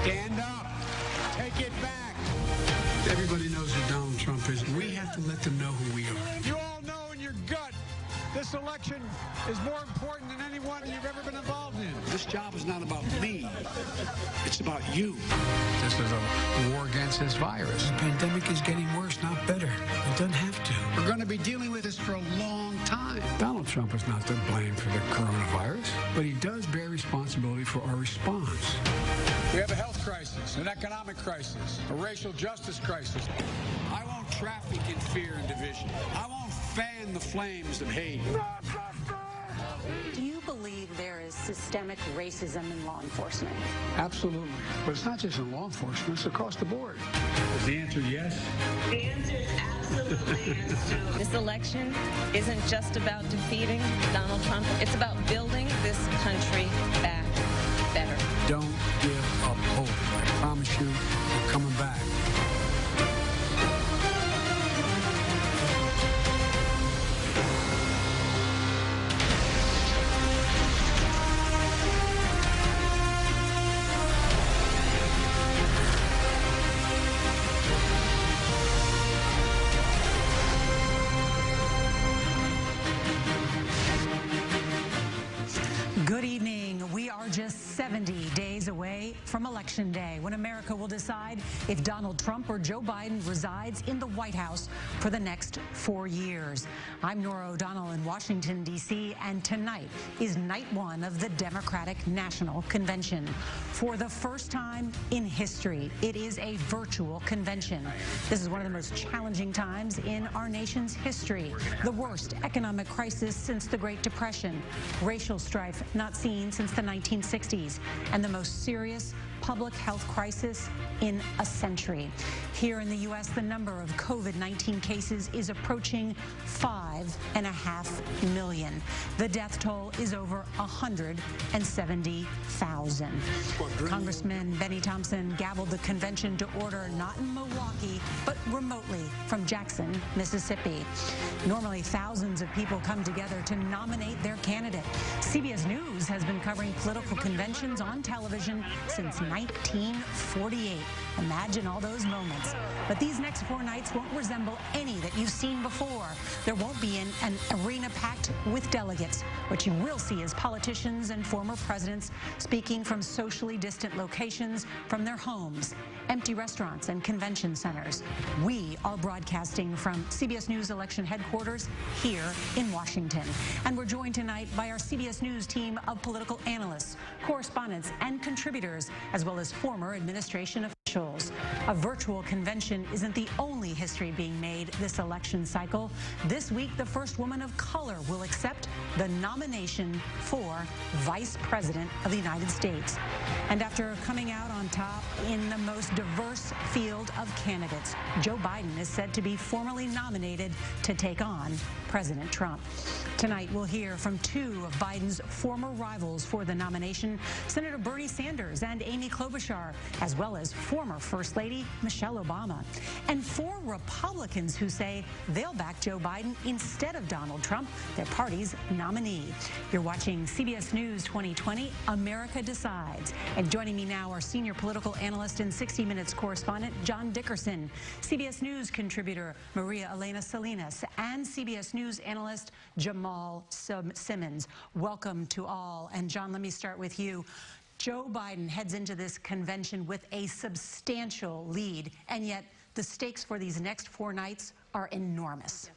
Stand up. Take it back. Everybody knows who Donald Trump is. We have to let them know who we are. You all know in your gut this election is more important than any one you've ever been involved in. This job is not about me. It's about you. This is a war against this virus. The pandemic is getting worse, not better. It doesn't have to. We're going to be dealing with this for a long time. Donald Trump is not to blame for the coronavirus, but he does bear responsibility for our response. We have a health crisis, an economic crisis, a racial justice crisis. I won't traffic in fear and division. I won't fan the flames of hate. Do you believe there is systemic racism in law enforcement? Absolutely. But it's not just in law enforcement, it's across the board. Is the answer yes? The answer is absolutely yes, Joe. This election isn't just about defeating Donald Trump. It's about building this country back better. Don't give up hope. I promise you, we're coming back. Good evening. We are just 70 days away from Election Day, when America will decide if Donald Trump or Joe Biden resides in the White House for the next 4 years. I'm Norah O'Donnell in Washington, D.C., and tonight is night one of the Democratic National Convention. For the first time in history, it is a virtual convention. This is one of the most challenging times in our nation's history. The worst economic crisis since the Great Depression, racial strife not seen since the 1960s, and the most serious public health crisis in a century. Here in the U.S., the number of COVID-19 cases is approaching 5.5 million. The death toll is over 170,000. Congressman Benny Thompson gavelled the convention to order not in Milwaukee, but remotely from Jackson, Mississippi. Normally, thousands of people come together to nominate their candidate. CBS News has been covering political conventions on television since 1948. Imagine all those moments. But these next 4 nights won't resemble any that you've seen before. There won't be an arena packed with delegates. What you will see is politicians and former presidents speaking from socially distant locations from their homes, empty restaurants and convention centers. We are broadcasting from CBS News election headquarters here in Washington. And we're joined tonight by our CBS News team of political analysts, correspondents, and contributors, as well as former administration officials. A virtual convention isn't the only history being made this election cycle. This week, the first woman of color will accept the nomination for Vice President of the United States. And after coming out on top in the most diverse field of candidates, Joe Biden is said to be formally nominated to take on President Trump. Tonight, we'll hear from 2 of Biden's former rivals for the nomination, Senator Bernie Sanders and Amy Klobuchar, as well as former First Lady Michelle Obama, and 4 Republicans who say they'll back Joe Biden instead of Donald Trump, their party's nominee. You're watching CBS News 2020, America Decides. And joining me now are senior political analyst and 60 Minutes correspondent John Dickerson, CBS News contributor Maria Elena Salinas, and CBS News analyst Jamal Simmons. Welcome to all. And John, let me start with you. Joe Biden heads into this convention with a substantial lead, and yet the stakes for these next 4 nights are enormous.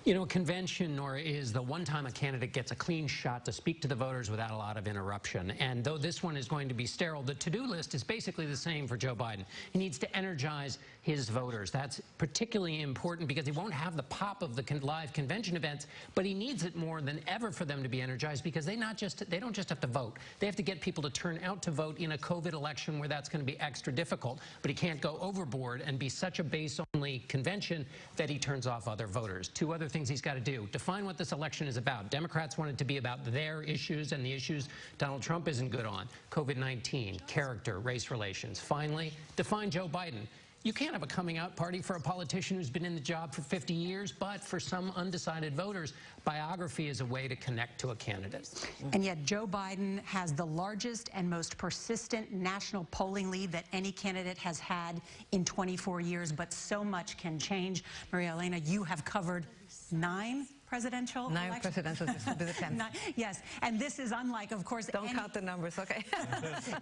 You know, a convention, Nora, is the one time a candidate gets a clean shot to speak to the voters without a lot of interruption. And though this one is going to be sterile, the to-do list is basically the same for Joe Biden. He needs to energize his voters. That's particularly important because he won't have the pop of the live convention events, but he needs it more than ever for them to be energized because they don't just have to vote. They have to get people to turn out to vote in a COVID election where that's going to be extra difficult. But he can't go overboard and be such a base-only convention that he turns off other voters. 2 other things he's got to do. Define what this election is about. Democrats want it to be about their issues and the issues Donald Trump isn't good on. COVID-19, character, race relations. Finally, define Joe Biden. You can't have a coming out party for a politician who's been in the job for 50 years, but for some undecided voters, biography is a way to connect to a candidate. And yet Joe Biden has the largest and most persistent national polling lead that any candidate has had in 24 years, but so much can change. Maria Elena, you have covered 9 presidential elections. Presidential, this will be the 10th. Yes, and this is unlike, of course, Don't count the numbers, okay?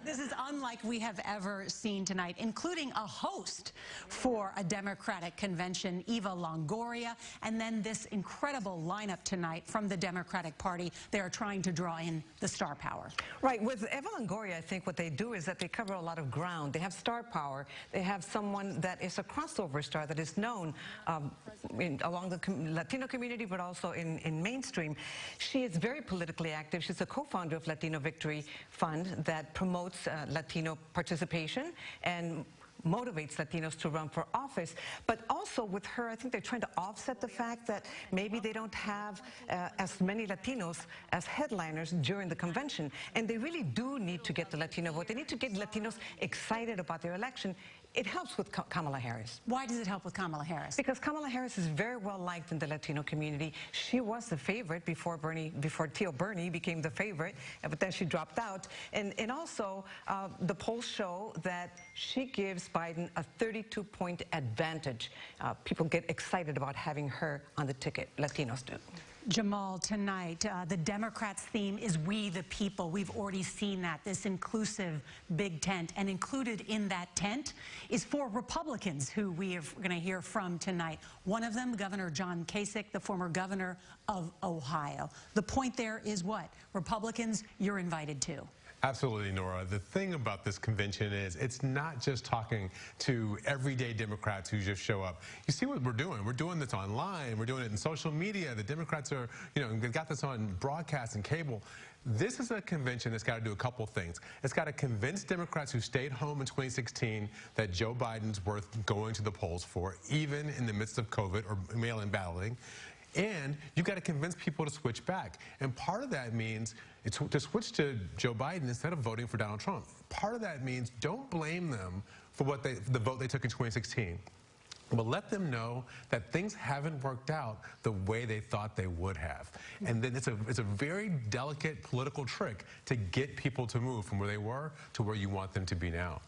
This is unlike we have ever seen tonight, including a host for a Democratic convention, Eva Longoria, and then this incredible lineup tonight from the Democratic Party. They are trying to draw in the star power. Right, with Eva Longoria, I think what they do is that they cover a lot of ground. They have star power. They have someone that is a crossover star that is known along the Latino community, but also in mainstream. She is very politically active. She's a co-founder of Latino Victory Fund that promotes Latino participation and motivates Latinos to run for office. But also with her, I think they're trying to offset the fact that maybe they don't have as many Latinos as headliners during the convention. And they really do need to get the Latino vote. They need to get Latinos excited about their election. It helps with Kamala Harris. Why does it help with Kamala Harris? Because Kamala Harris is very well liked in the Latino community. She was the favorite before Tio Bernie became the favorite, but then she dropped out. And also, the polls show that she gives Biden a 32-point advantage. People get excited about having her on the ticket. Latinos do. Jamal, tonight, the Democrats' theme is We the People. We've already seen that, this inclusive big tent. And included in that tent is 4 Republicans who we are going to hear from tonight. One of them, Governor John Kasich, the former governor of Ohio. The point there is what? Republicans, you're invited to. Absolutely, Nora. The thing about this convention is it's not just talking to everyday Democrats who just show up. You see what we're doing? We're doing this online. We're doing it in social media. The Democrats are, they've got this on broadcast and cable. This is a convention that's got to do a couple things. It's got to convince Democrats who stayed home in 2016 that Joe Biden's worth going to the polls for, even in the midst of COVID or mail-in balloting. And you've got to convince people to switch back. And part of that means to switch to Joe Biden instead of voting for Donald Trump. Part of that means don't blame them for the vote they took in 2016. But let them know that things haven't worked out the way they thought they would have. And then it's a very delicate political trick to get people to move from where they were to where you want them to be now.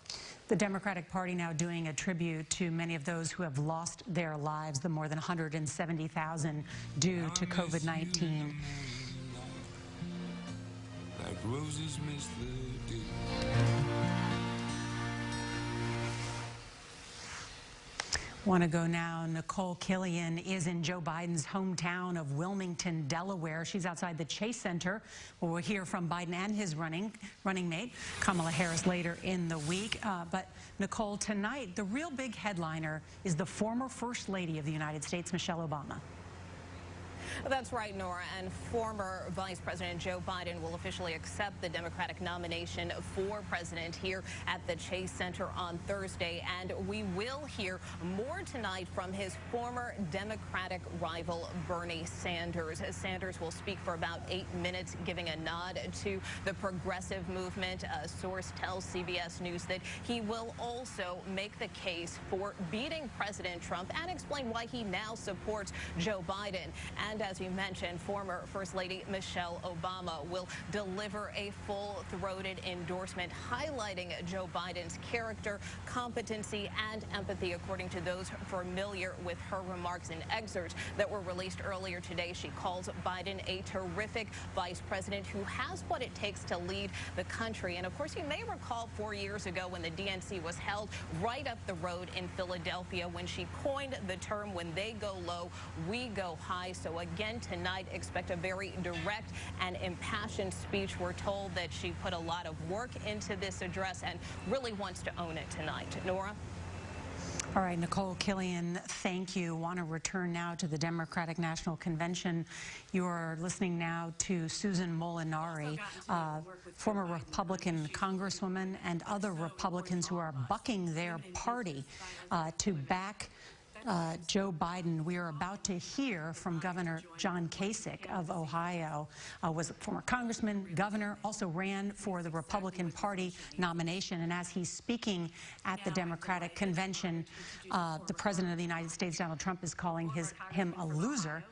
The Democratic Party now doing a tribute to many of those who have lost their lives, the more than 170,000 due to COVID-19. Like roses miss the dew. Want to go now. Nicole Killion is in Joe Biden's hometown of Wilmington, Delaware. She's outside the Chase Center, where we'll hear from Biden and his running mate, Kamala Harris, later in the week. But Nicole, tonight, the real big headliner is the former First Lady of the United States, Michelle Obama. That's right, Nora. And former Vice President Joe Biden will officially accept the Democratic nomination for president here at the Chase Center on Thursday. And we will hear more tonight from his former Democratic rival, Bernie Sanders. Sanders will speak for about 8 minutes, giving a nod to the progressive movement. A source tells CBS News that he will also make the case for beating President Trump and explain why he now supports Joe Biden. And as you mentioned, former First Lady Michelle Obama will deliver a full-throated endorsement highlighting Joe Biden's character, competency, and empathy, according to those familiar with her remarks in excerpts that were released earlier today. She calls Biden a terrific vice president who has what it takes to lead the country. And of course, you may recall 4 years ago when the DNC was held right up the road in Philadelphia when she coined the term, when they go low, we go high. So again, tonight, expect a very direct and impassioned speech. We're told that she put a lot of work into this address and really wants to own it tonight. Nora? All right, Nicole Killion, thank you. Want to return now to the Democratic National Convention. You are listening now to Susan Molinari, former Republican congresswoman, and other Republicans who are bucking their party to back Joe Biden. We are about to hear from Governor John Kasich of Ohio, was a former congressman, governor, also ran for the Republican Party nomination. And as he's speaking at the Democratic convention, the President of the United States, Donald Trump, is calling him a loser.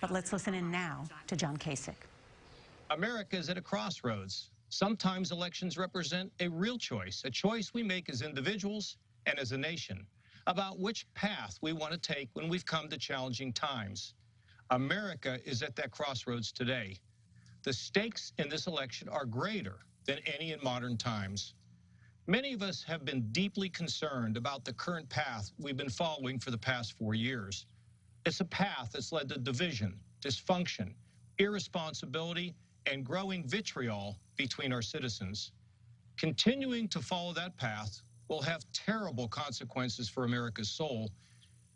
But let's listen in now to John Kasich. America is at a crossroads. Sometimes elections represent a real choice, a choice we make as individuals and as a nation, about which path we want to take when we've come to challenging times. America is at that crossroads today. The stakes in this election are greater than any in modern times. Many of us have been deeply concerned about the current path we've been following for the past 4 years. It's a path that's led to division, dysfunction, irresponsibility, and growing vitriol between our citizens. Continuing to follow that path will have terrible consequences for America's soul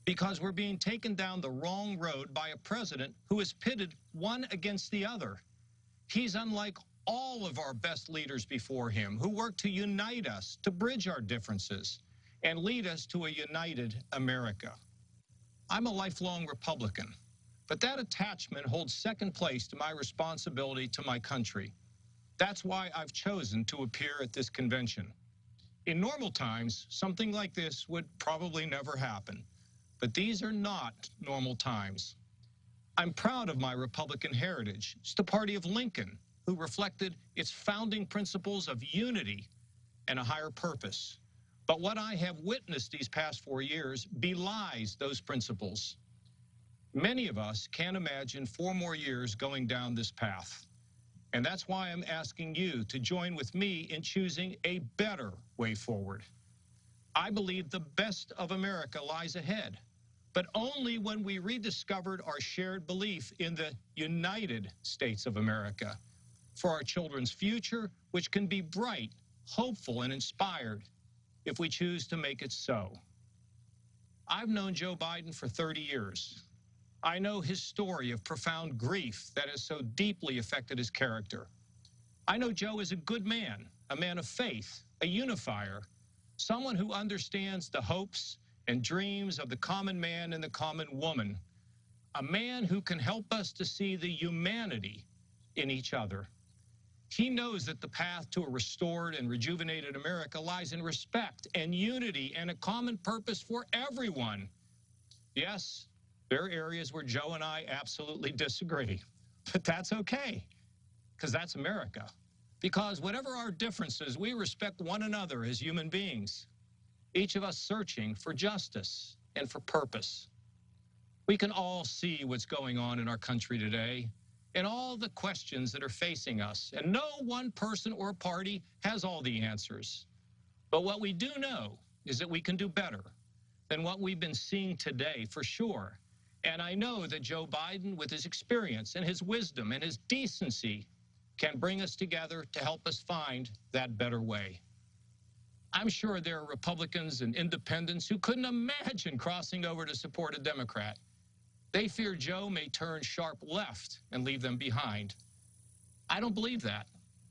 because we're being taken down the wrong road by a president who is pitted one against the other. He's unlike all of our best leaders before him who worked to unite us, to bridge our differences, and lead us to a united America. I'm a lifelong Republican, but that attachment holds second place to my responsibility to my country. That's why I've chosen to appear at this convention. In normal times, something like this would probably never happen, but these are not normal times. I'm proud of my Republican heritage. It's the party of Lincoln, who reflected its founding principles of unity and a higher purpose. But what I have witnessed these past 4 years belies those principles. Many of us can't imagine 4 more years going down this path. And that's why I'm asking you to join with me in choosing a better way forward. I believe the best of America lies ahead, but only when we rediscovered our shared belief in the United States of America for our children's future, which can be bright, hopeful, and inspired if we choose to make it so. I've known Joe Biden for 30 years. I know his story of profound grief that has so deeply affected his character. I know Joe is a good man, a man of faith, a unifier, someone who understands the hopes and dreams of the common man and the common woman, a man who can help us to see the humanity in each other. He knows that the path to a restored and rejuvenated America lies in respect and unity and a common purpose for everyone. Yes, there are areas where Joe and I absolutely disagree, but that's okay, because that's America. Because whatever our differences, we respect one another as human beings, each of us searching for justice and for purpose. We can all see what's going on in our country today and all the questions that are facing us, and no one person or party has all the answers. But what we do know is that we can do better than what we've been seeing today, for sure. And I know that Joe Biden, with his experience and his wisdom and his decency, can bring us together to help us find that better way. I'm sure there are Republicans and independents who couldn't imagine crossing over to support a Democrat. They fear Joe may turn sharp left and leave them behind. I don't believe that,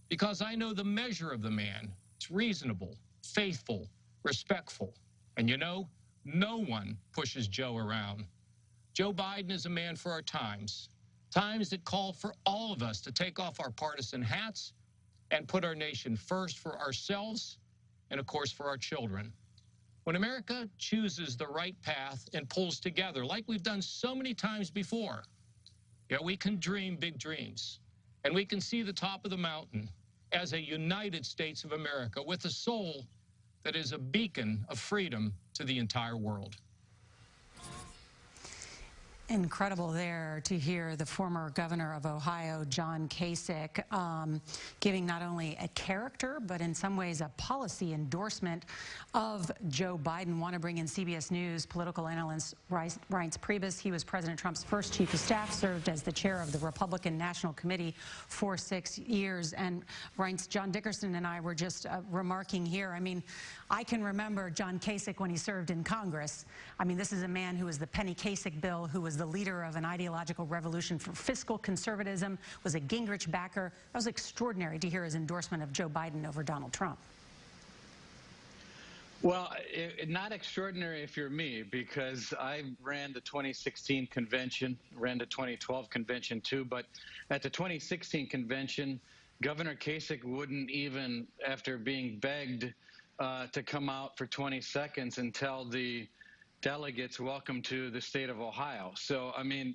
because I know the measure of the man. It's reasonable, faithful, respectful. And you know, no one pushes Joe around. Joe Biden is a man for our times, times that call for all of us to take off our partisan hats and put our nation first for ourselves and, of course, for our children. When America chooses the right path and pulls together, like we've done so many times before, we can dream big dreams, and we can see the top of the mountain as a United States of America with a soul that is a beacon of freedom to the entire world. Incredible there to hear the former governor of Ohio, John Kasich, giving not only a character, but in some ways a policy endorsement of Joe Biden. Want to bring in CBS News political analyst Reince Priebus. He was President Trump's first chief of staff, served as the chair of the Republican National Committee for 6 years. And Reince, John Dickerson and I were just remarking here. I mean, I can remember John Kasich when he served in Congress. I mean, this is a man who was the Penny Kasich bill, who was the leader of an ideological revolution for fiscal conservatism, was a Gingrich backer. That was extraordinary to hear his endorsement of Joe Biden over Donald Trump. Well, not extraordinary if you're me, because I ran the 2016 convention, ran the 2012 convention too, but at the 2016 convention, Governor Kasich wouldn't even, after being begged to come out for 20 seconds and tell the delegates, welcome to the state of Ohio. So, I mean,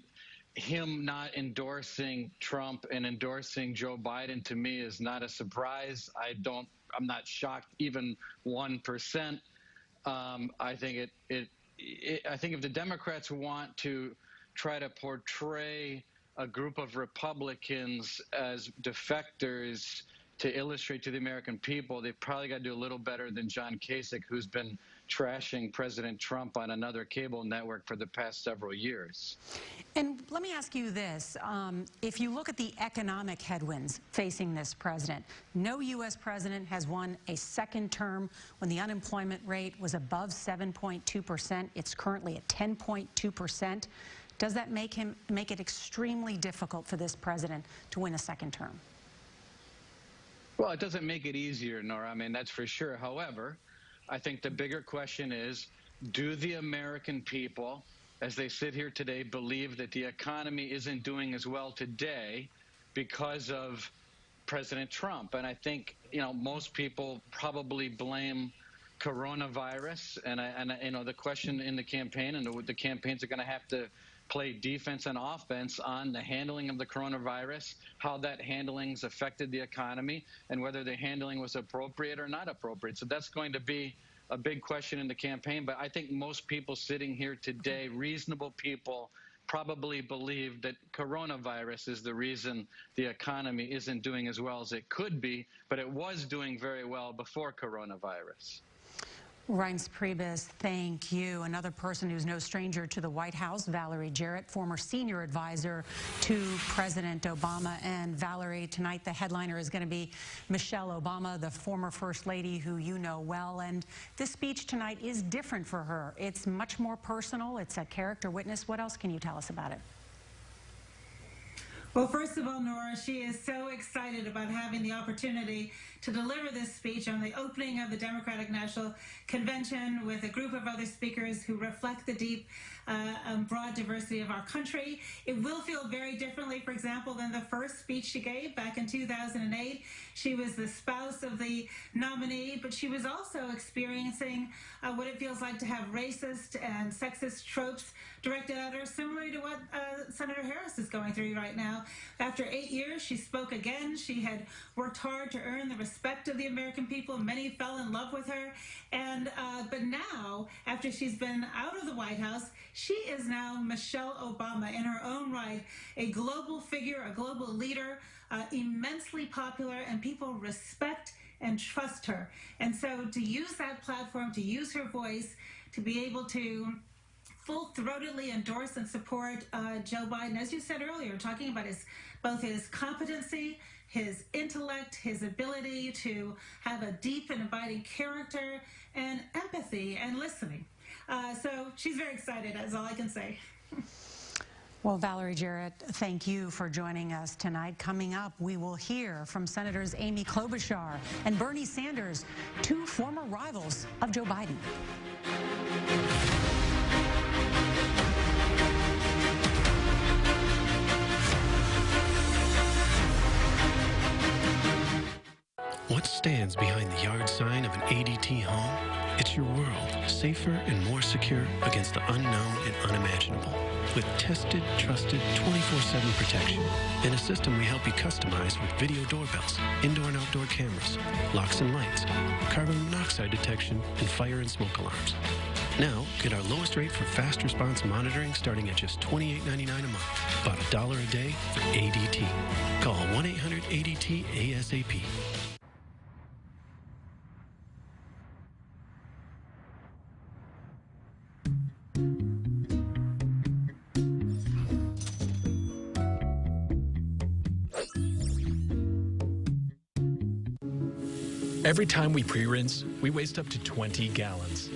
him not endorsing Trump and endorsing Joe Biden to me is not a surprise. I'm not shocked even 1%. I think I think if the Democrats want to try to portray a group of Republicans as defectors to illustrate to the American people, they've probably got to do a little better than John Kasich, who's been trashing President Trump on another cable network for the past several years. And let me ask you this. If you look at the economic headwinds facing this president, no U.S. president has won a second term when the unemployment rate was above 7.2%. It's currently at 10.2%. Does that make it extremely difficult for this president to win a second term? Well, it doesn't make it easier, Nora. I mean, that's for sure. However, I think the bigger question is, do the American people, as they sit here today, believe that the economy isn't doing as well today because of President Trump? And I think, most people probably blame coronavirus. And the question in the campaign, and the campaigns are going to have to play defense and offense on the handling of the coronavirus, how that handling's affected the economy, and whether the handling was appropriate or not appropriate. So that's going to be a big question in the campaign. But I think most people sitting here today, reasonable people, probably believe that coronavirus is the reason the economy isn't doing as well as it could be, but it was doing very well before coronavirus. Reince Priebus, thank you. Another person who's no stranger to the White House, Valerie Jarrett, former senior advisor to President Obama. And Valerie, tonight the headliner is going to be Michelle Obama, the former First Lady who you know well. And this speech tonight is different for her. It's much more personal. It's a character witness. What else can you tell us about it? Well, first of all, Nora, she is so excited about having the opportunity to deliver this speech on the opening of the Democratic National Convention with a group of other speakers who reflect the deep broad diversity of our country. It will feel very differently, for example, than the first speech she gave back in 2008. She was the spouse of the nominee, but she was also experiencing what it feels like to have racist and sexist tropes directed at her, similarly to what Senator Harris is going through right now. After 8 years, she spoke again. She had worked hard to earn the respect of the American people. Many fell in love with her. And but now, after she's been out of the White House, she is now Michelle Obama in her own right, a global figure, a global leader, immensely popular, and people respect and trust her. And so to use that platform, to use her voice, to be able to full-throatedly endorse and support Joe Biden, as you said earlier, talking about both his competency, his intellect, his ability to have a deep and abiding character, and empathy and listening. So she's very excited, that's all I can say. Well, Valerie Jarrett, thank you for joining us tonight. Coming up, we will hear from Senators Amy Klobuchar and Bernie Sanders, two former rivals of Joe Biden. What stands behind the yard sign of an ADT home? It's your world, safer and more secure against the unknown and unimaginable. With tested, trusted, 24/7 protection and a system we help you customize with video doorbells, indoor and outdoor cameras, locks and lights, carbon monoxide detection, and fire and smoke alarms. Now, get our lowest rate for fast response monitoring starting at just $28.99 a month. About $1 a day for ADT. Call 1-800-ADT-ASAP. Every time we pre-rinse, we waste up to 20 gallons.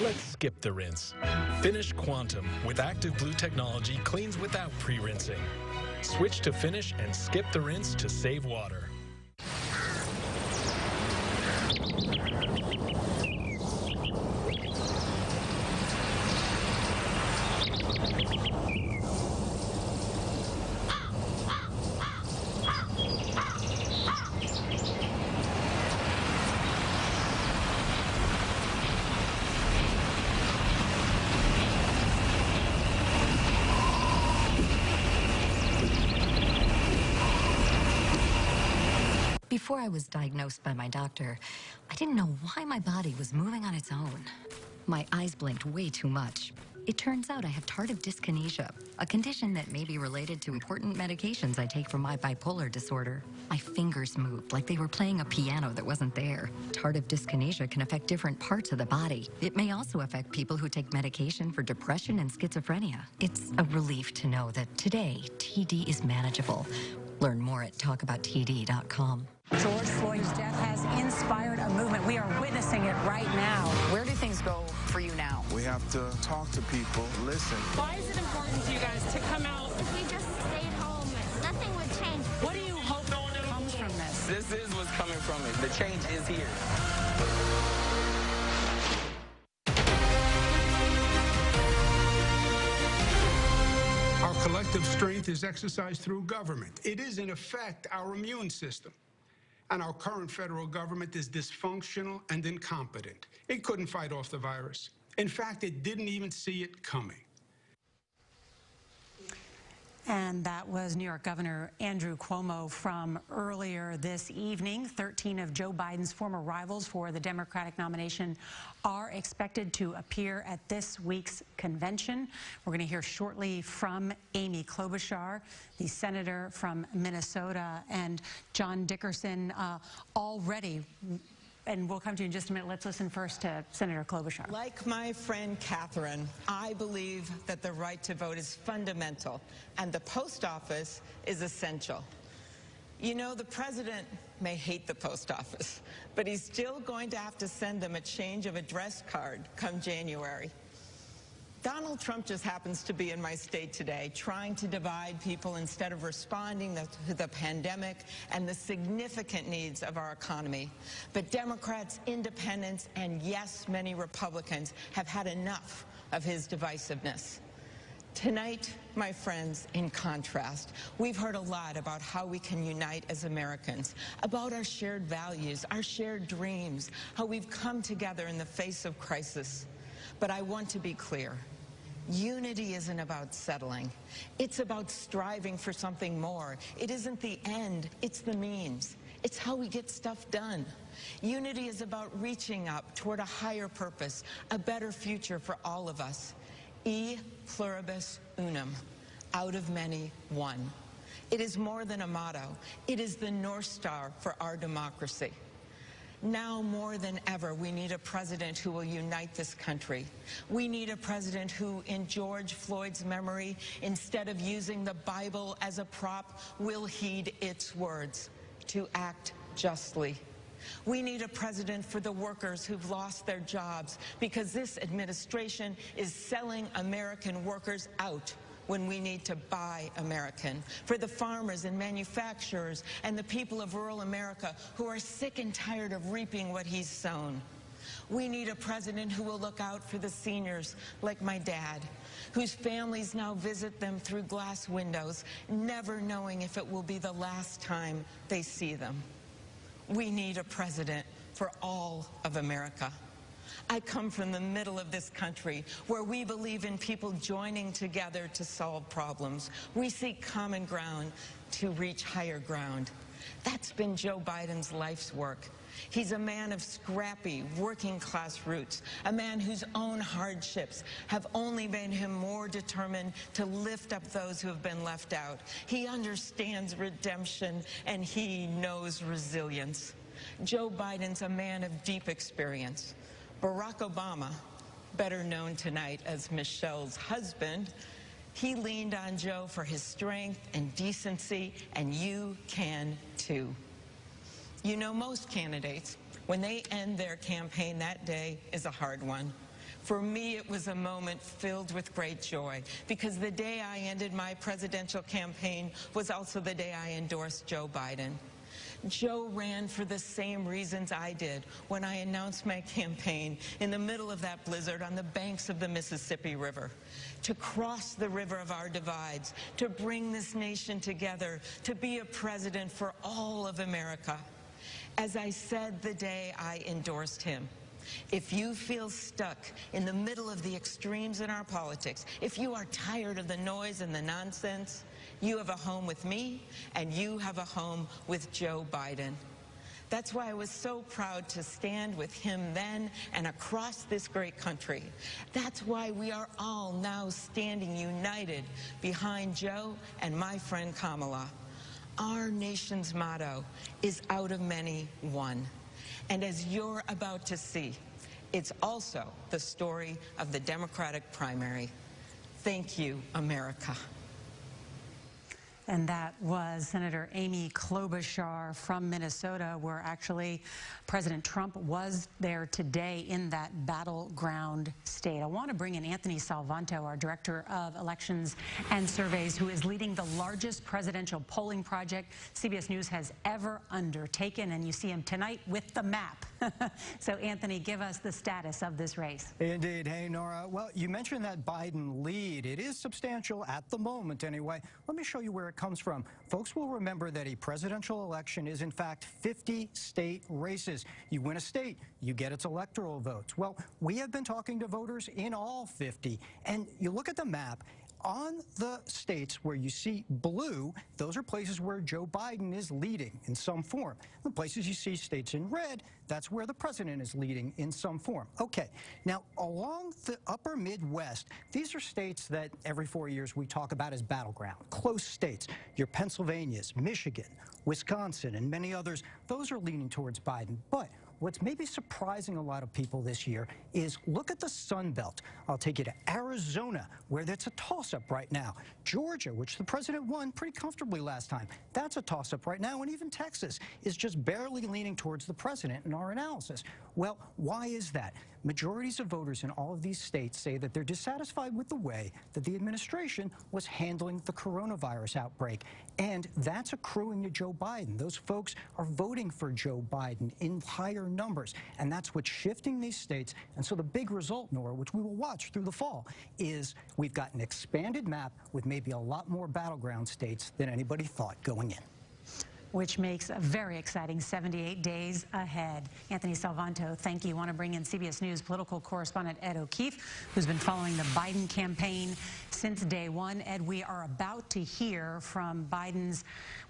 Let's skip the rinse. Finish Quantum with Active Blue technology cleans without pre-rinsing. Switch to Finish and skip the rinse to save water. Before I was diagnosed by my doctor, I didn't know why my body was moving on its own. My eyes blinked way too much. It turns out I have tardive dyskinesia, a condition that may be related to important medications I take for my bipolar disorder. My fingers moved like they were playing a piano that wasn't there. Tardive dyskinesia can affect different parts of the body. It may also affect people who take medication for depression and schizophrenia. It's a relief to know that today, TD is manageable. Learn more at talkabouttd.com. George Floyd's death has inspired a movement. We are witnessing it right now. Where do things go for you now? We have to talk to people, listen. Why is it important to you guys to come out? If we just stayed home, nothing would change. What do you hope comes from this? This is what's coming from it. The change is here. Our collective strength is exercised through government. It is, in effect, our immune system. And our current federal government is dysfunctional and incompetent. It couldn't fight off the virus. In fact, it didn't even see it coming. And that was New York Governor Andrew Cuomo from earlier this evening. 13 of Joe Biden's former rivals for the Democratic nomination are expected to appear at this week's convention. We're going to hear shortly from Amy Klobuchar, the senator from Minnesota, and John Dickerson already. And we'll come to you in just a minute. Let's listen first to Senator Klobuchar. Like my friend Catherine, I believe that the right to vote is fundamental, and the post office is essential. You know, the president may hate the post office, but he's still going to have to send them a change of address card come January. Donald Trump just happens to be in my state today, trying to divide people instead of responding to the pandemic and the significant needs of our economy. But Democrats, independents, and yes, many Republicans have had enough of his divisiveness. Tonight, my friends, in contrast, we've heard a lot about how we can unite as Americans, about our shared values, our shared dreams, how we've come together in the face of crisis. But I want to be clear. Unity isn't about settling. It's about striving for something more. It isn't the end, it's the means. It's how we get stuff done. Unity is about reaching up toward a higher purpose, a better future for all of us. E pluribus unum, out of many, one. It is more than a motto. It is the North Star for our democracy. Now more than ever, we need a president who will unite this country. We need a president who, in George Floyd's memory, instead of using the Bible as a prop, will heed its words, to act justly. We need a president for the workers who've lost their jobs because this administration is selling American workers out when we need to buy American, for the farmers and manufacturers and the people of rural America who are sick and tired of reaping what he's sown. We need a president who will look out for the seniors like my dad, whose families now visit them through glass windows, never knowing if it will be the last time they see them. We need a president for all of America. I come from the middle of this country where we believe in people joining together to solve problems. We seek common ground to reach higher ground. That's been Joe Biden's life's work. He's a man of scrappy, working-class roots, a man whose own hardships have only made him more determined to lift up those who have been left out. He understands redemption, and he knows resilience. Joe Biden's a man of deep experience. Barack Obama, better known tonight as Michelle's husband, he leaned on Joe for his strength and decency, and you can too. You know, most candidates, when they end their campaign, that day is a hard one. For me, it was a moment filled with great joy, because the day I ended my presidential campaign was also the day I endorsed Joe Biden. Joe ran for the same reasons I did when I announced my campaign in the middle of that blizzard on the banks of the Mississippi River. To cross the river of our divides, to bring this nation together, to be a president for all of America. As I said the day I endorsed him, if you feel stuck in the middle of the extremes in our politics, if you are tired of the noise and the nonsense, you have a home with me, and you have a home with Joe Biden. That's why I was so proud to stand with him then and across this great country. That's why we are all now standing united behind Joe and my friend Kamala. Our nation's motto is out of many, one. And as you're about to see, it's also the story of the Democratic primary. Thank you, America. And that was Senator Amy Klobuchar from Minnesota, where actually President Trump was there today in that battleground state. I want to bring in Anthony Salvanto, our Director of Elections and Surveys, who is leading the largest presidential polling project CBS News has ever undertaken. And you see him tonight with the map. So, Anthony, give us the status of this race. Indeed. Hey, Nora. Well, you mentioned that Biden lead. It is substantial at the moment, anyway. Let me show you where it comes from. Folks will remember that a presidential election is, in fact, 50 state races. You win a state, you get its electoral votes. Well, we have been talking to voters in all 50, and you look at the map. On the states where you see blue, those are places where Joe Biden is leading in some form. The places you see states in red, that's where the president is leading in some form. Okay, now along the upper Midwest, these are states that every 4 years we talk about as battleground, close states. Your Pennsylvanias, Michigan, Wisconsin, and many others, those are leaning towards Biden. But what's maybe surprising a lot of people this year is look at the Sun Belt. I'll take you to Arizona, where that's a toss-up right now. Georgia, which the president won pretty comfortably last time, that's a toss-up right now. And even Texas is just barely leaning towards the president in our analysis. Well, why is that? Majorities of voters in all of these states say that they're dissatisfied with the way that the administration was handling the coronavirus outbreak. And that's accruing to Joe Biden. Those folks are voting for Joe Biden in higher numbers. And that's what's shifting these states. And so the big result, Nora, which we will watch through the fall, is we've got an expanded map with maybe a lot more battleground states than anybody thought going in. Which makes a very exciting 78 days ahead. Anthony Salvanto, thank you. I want to bring in CBS News political correspondent Ed O'Keefe, who's been following the Biden campaign since day one. Ed, we are about to hear from one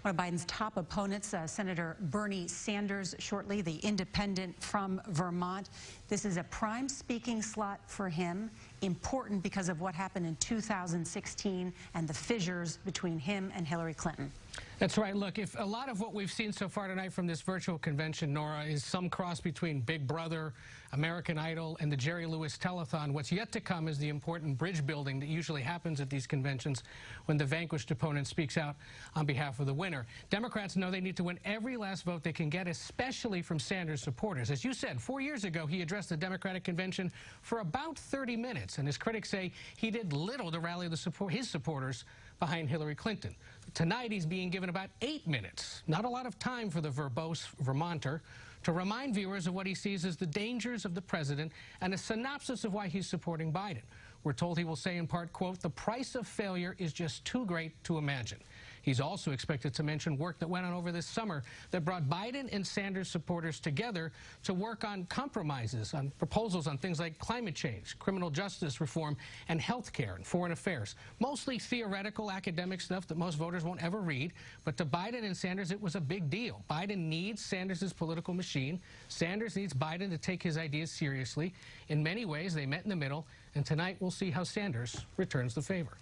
of Biden's top opponents, Senator Bernie Sanders, shortly, the independent from Vermont. This is a prime speaking slot for him, important because of what happened in 2016 and the fissures between him and Hillary Clinton. That's right. Look, if a lot of what we've seen so far tonight from this virtual convention, Nora, is some cross between Big Brother, American Idol, and the Jerry Lewis Telethon, what's yet to come is the important bridge building that usually happens at these conventions when the vanquished opponent speaks out on behalf of the winner. Democrats know they need to win every last vote they can get, especially from Sanders supporters. As you said, 4 years ago, he addressed the Democratic convention for about 30 minutes, and his critics say he did little to rally his supporters behind Hillary Clinton. Tonight, he's being given about 8 minutes. Not a lot of time for the verbose Vermonter to remind viewers of what he sees as the dangers of the president and a synopsis of why he's supporting Biden. We're told he will say in part, quote, "The price of failure is just too great to imagine." He's also expected to mention work that went on over this summer that brought Biden and Sanders supporters together to work on compromises, on proposals on things like climate change, criminal justice reform, and health care and foreign affairs. Mostly theoretical academic stuff that most voters won't ever read, but to Biden and Sanders, it was a big deal. Biden needs Sanders' political machine. Sanders needs Biden to take his ideas seriously. In many ways, they met in the middle, and tonight we'll see how Sanders returns the favor.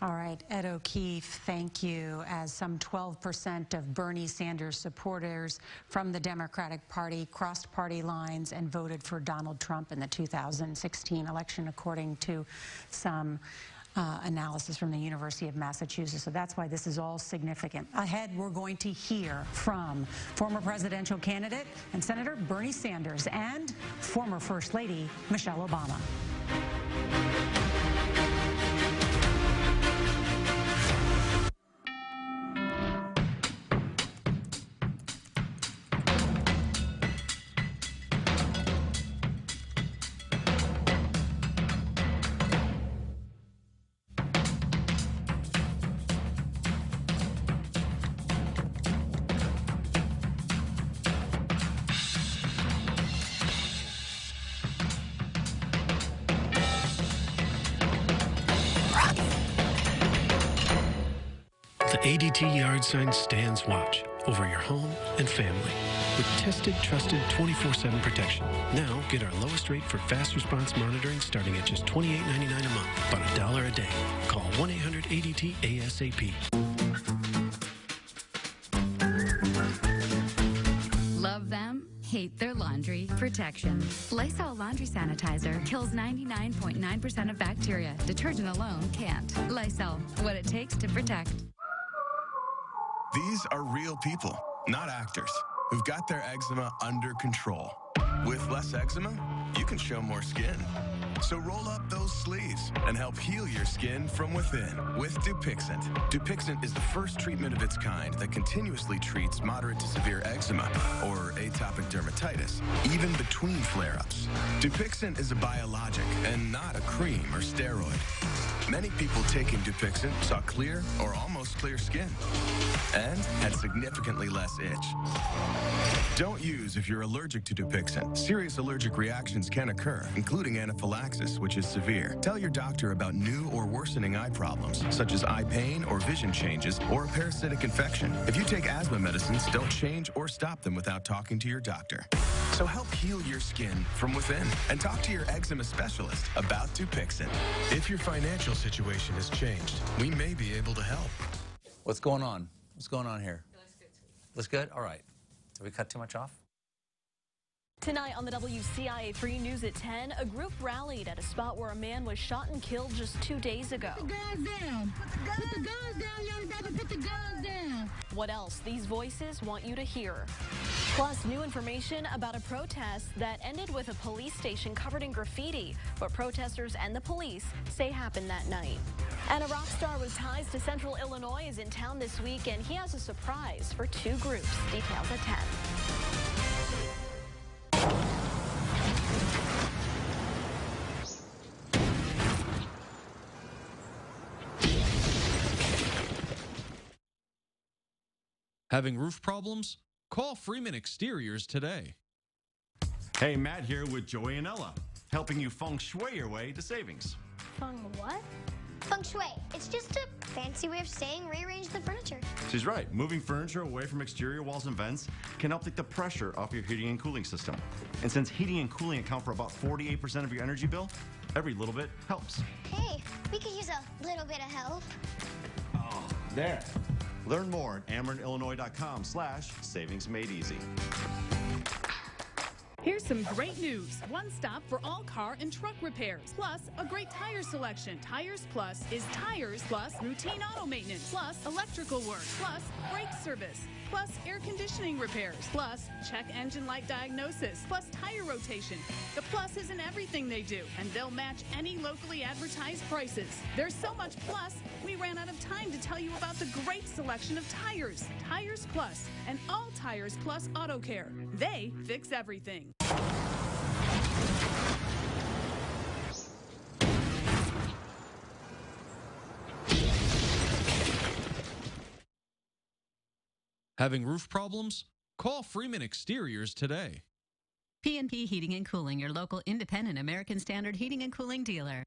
All right, Ed O'Keefe, thank you. As some 12% of Bernie Sanders supporters from the Democratic Party crossed party lines and voted for Donald Trump in the 2016 election, according to some analysis from the University of Massachusetts. So that's why this is all significant. Ahead, we're going to hear from former presidential candidate and Senator Bernie Sanders and former First Lady Michelle Obama. The ADT yard sign stands watch over your home and family with tested, trusted 24/7 protection. Now get our lowest rate for fast response monitoring starting at just $28.99 a month, about $1 a day. Call 1-800-ADT-ASAP. Love them, hate their laundry. Protection. Lysol Laundry Sanitizer kills 99.9% of bacteria. Detergent alone can't. Lysol, what it takes to protect. These are real people, not actors, who've got their eczema under control. With less eczema, you can show more skin. So roll up those sleeves and help heal your skin from within with Dupixent. Dupixent is the first treatment of its kind that continuously treats moderate to severe eczema or atopic dermatitis, even between flare-ups. Dupixent is a biologic and not a cream or steroid. Many people taking Dupixent saw clear or almost clear skin and had significantly less itch. Don't use if you're allergic to Dupixent. Serious allergic reactions can occur, including anaphylaxis, which is severe. Tell your doctor about new or worsening eye problems, such as eye pain or vision changes or a parasitic infection. If you take asthma medicines, don't change or stop them without talking to your doctor. So help heal your skin from within and talk to your eczema specialist about Dupixent. If your financial situation has changed, we may be able to help. What's going on? What's going on here? Looks good? All right. Did we cut too much off? Tonight on the WCIA3 News at 10, a group rallied at a spot where a man was shot and killed just 2 days ago. Put the guns down. Put the guns down, young brother. Put the guns down. What else these voices want you to hear. Plus, new information about a protest that ended with a police station covered in graffiti, what protesters and the police say happened that night. And a rock star with ties to Central Illinois is in town this week, and he has a surprise for 2 groups. Details at 10. Having roof problems? Call Freeman Exteriors today. Hey, Matt here with Joey and Ella, helping you feng shui your way to savings. Feng what? Feng shui. It's just a fancy way of saying rearrange the furniture. She's right. Moving furniture away from exterior walls and vents can help take the pressure off your heating and cooling system. And since heating and cooling account for about 48% of your energy bill, every little bit helps. Hey, we could use a little bit of help. Oh, there. Learn more at AmerenIllinois.com/savingsmadeeasy. Here's some great news. One stop for all car and truck repairs, plus a great tire selection. Tires Plus is tires plus routine auto maintenance, plus electrical work, plus brake service, plus air conditioning repairs, plus check engine light diagnosis, plus tire rotation. The Plus is in everything they do, and they'll match any locally advertised prices. There's so much plus, we ran out of time to tell you about the great selection of tires. Tires Plus and all Tires Plus Auto Care. They fix everything. Having roof problems? Call Freeman Exteriors today. PNP Heating and Cooling, your local independent American Standard heating and cooling dealer.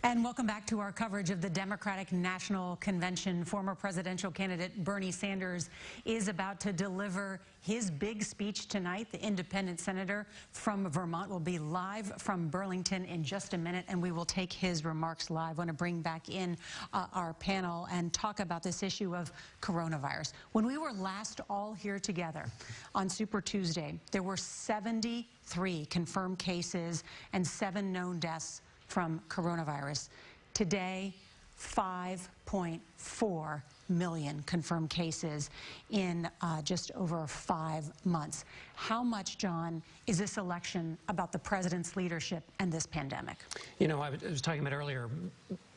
And welcome back to our coverage of the Democratic National Convention. Former presidential candidate Bernie Sanders is about to deliver his big speech tonight. The independent senator from Vermont will be live from Burlington in just a minute, and we will take his remarks live. I want to bring back in our panel and talk about this issue of coronavirus. When we were last all here together on Super Tuesday, there were 73 confirmed cases and 7 known deaths from coronavirus. Today, 5.4 million confirmed cases in just over 5 months. How much, John, is this election about the president's leadership and this pandemic? You know, I was talking about earlier,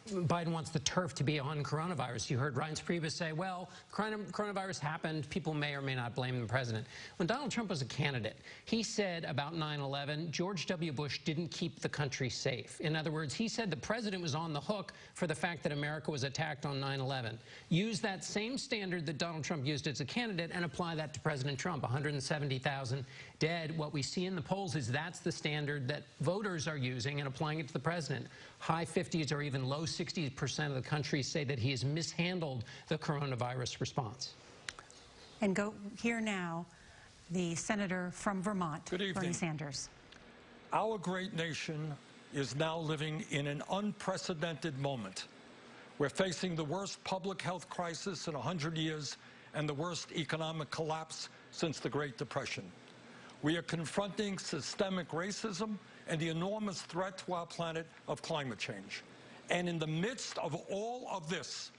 Biden wants the turf to be on coronavirus. You heard Reince Priebus say, well, coronavirus happened. People may or may not blame the president. When Donald Trump was a candidate, he said about 9/11, George W. Bush didn't keep the country safe. In other words, he said the president was on the hook for the fact that America was attacked on 9/11. Use that same standard that Donald Trump used as a candidate and apply that to President Trump. 170,000 dead. What we see in the polls is that's the standard that voters are using and applying it to the president. High 50s or even low Almost 60% of the country say that he has mishandled the coronavirus response. And go here now, the senator from Vermont, Good evening. Bernie Sanders. Our great nation is now living in an unprecedented moment. We're facing the worst public health crisis in 100 years and the worst economic collapse since the Great Depression. We are confronting systemic racism and the enormous threat to our planet of climate change. And in the midst of all of this,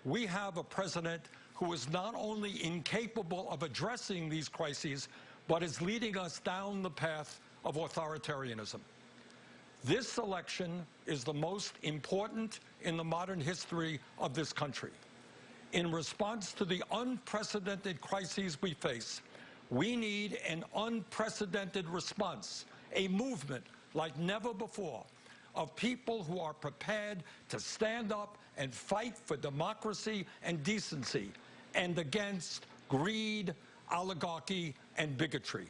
we have a president who is not only incapable of addressing these crises, but is leading us down the path of authoritarianism. This election is the most important in the modern history of this country. In response to the unprecedented crises we face, we need an unprecedented response, a movement like never before, of people who are prepared to stand up and fight for democracy and decency and against greed, oligarchy, and bigotry.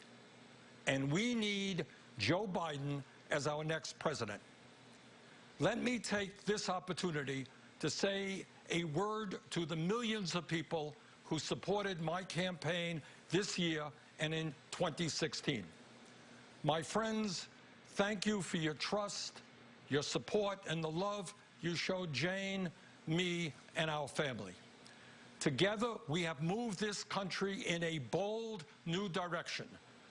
And we need Joe Biden as our next president. Let me take this opportunity to say a word to the millions of people who supported my campaign this year and in 2016. My friends, thank you for your trust, your support, and the love you showed Jane, me, and our family. Together, we have moved this country in a bold new direction,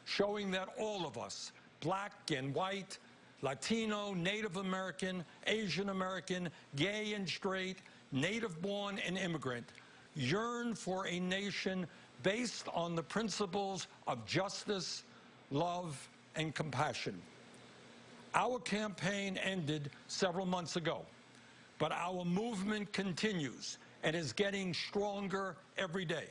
showing that all of us, black and white, Latino, Native American, Asian American, gay and straight, native-born and immigrant, yearn for a nation based on the principles of justice, love, and compassion. Our campaign ended several months ago, but our movement continues and is getting stronger every day.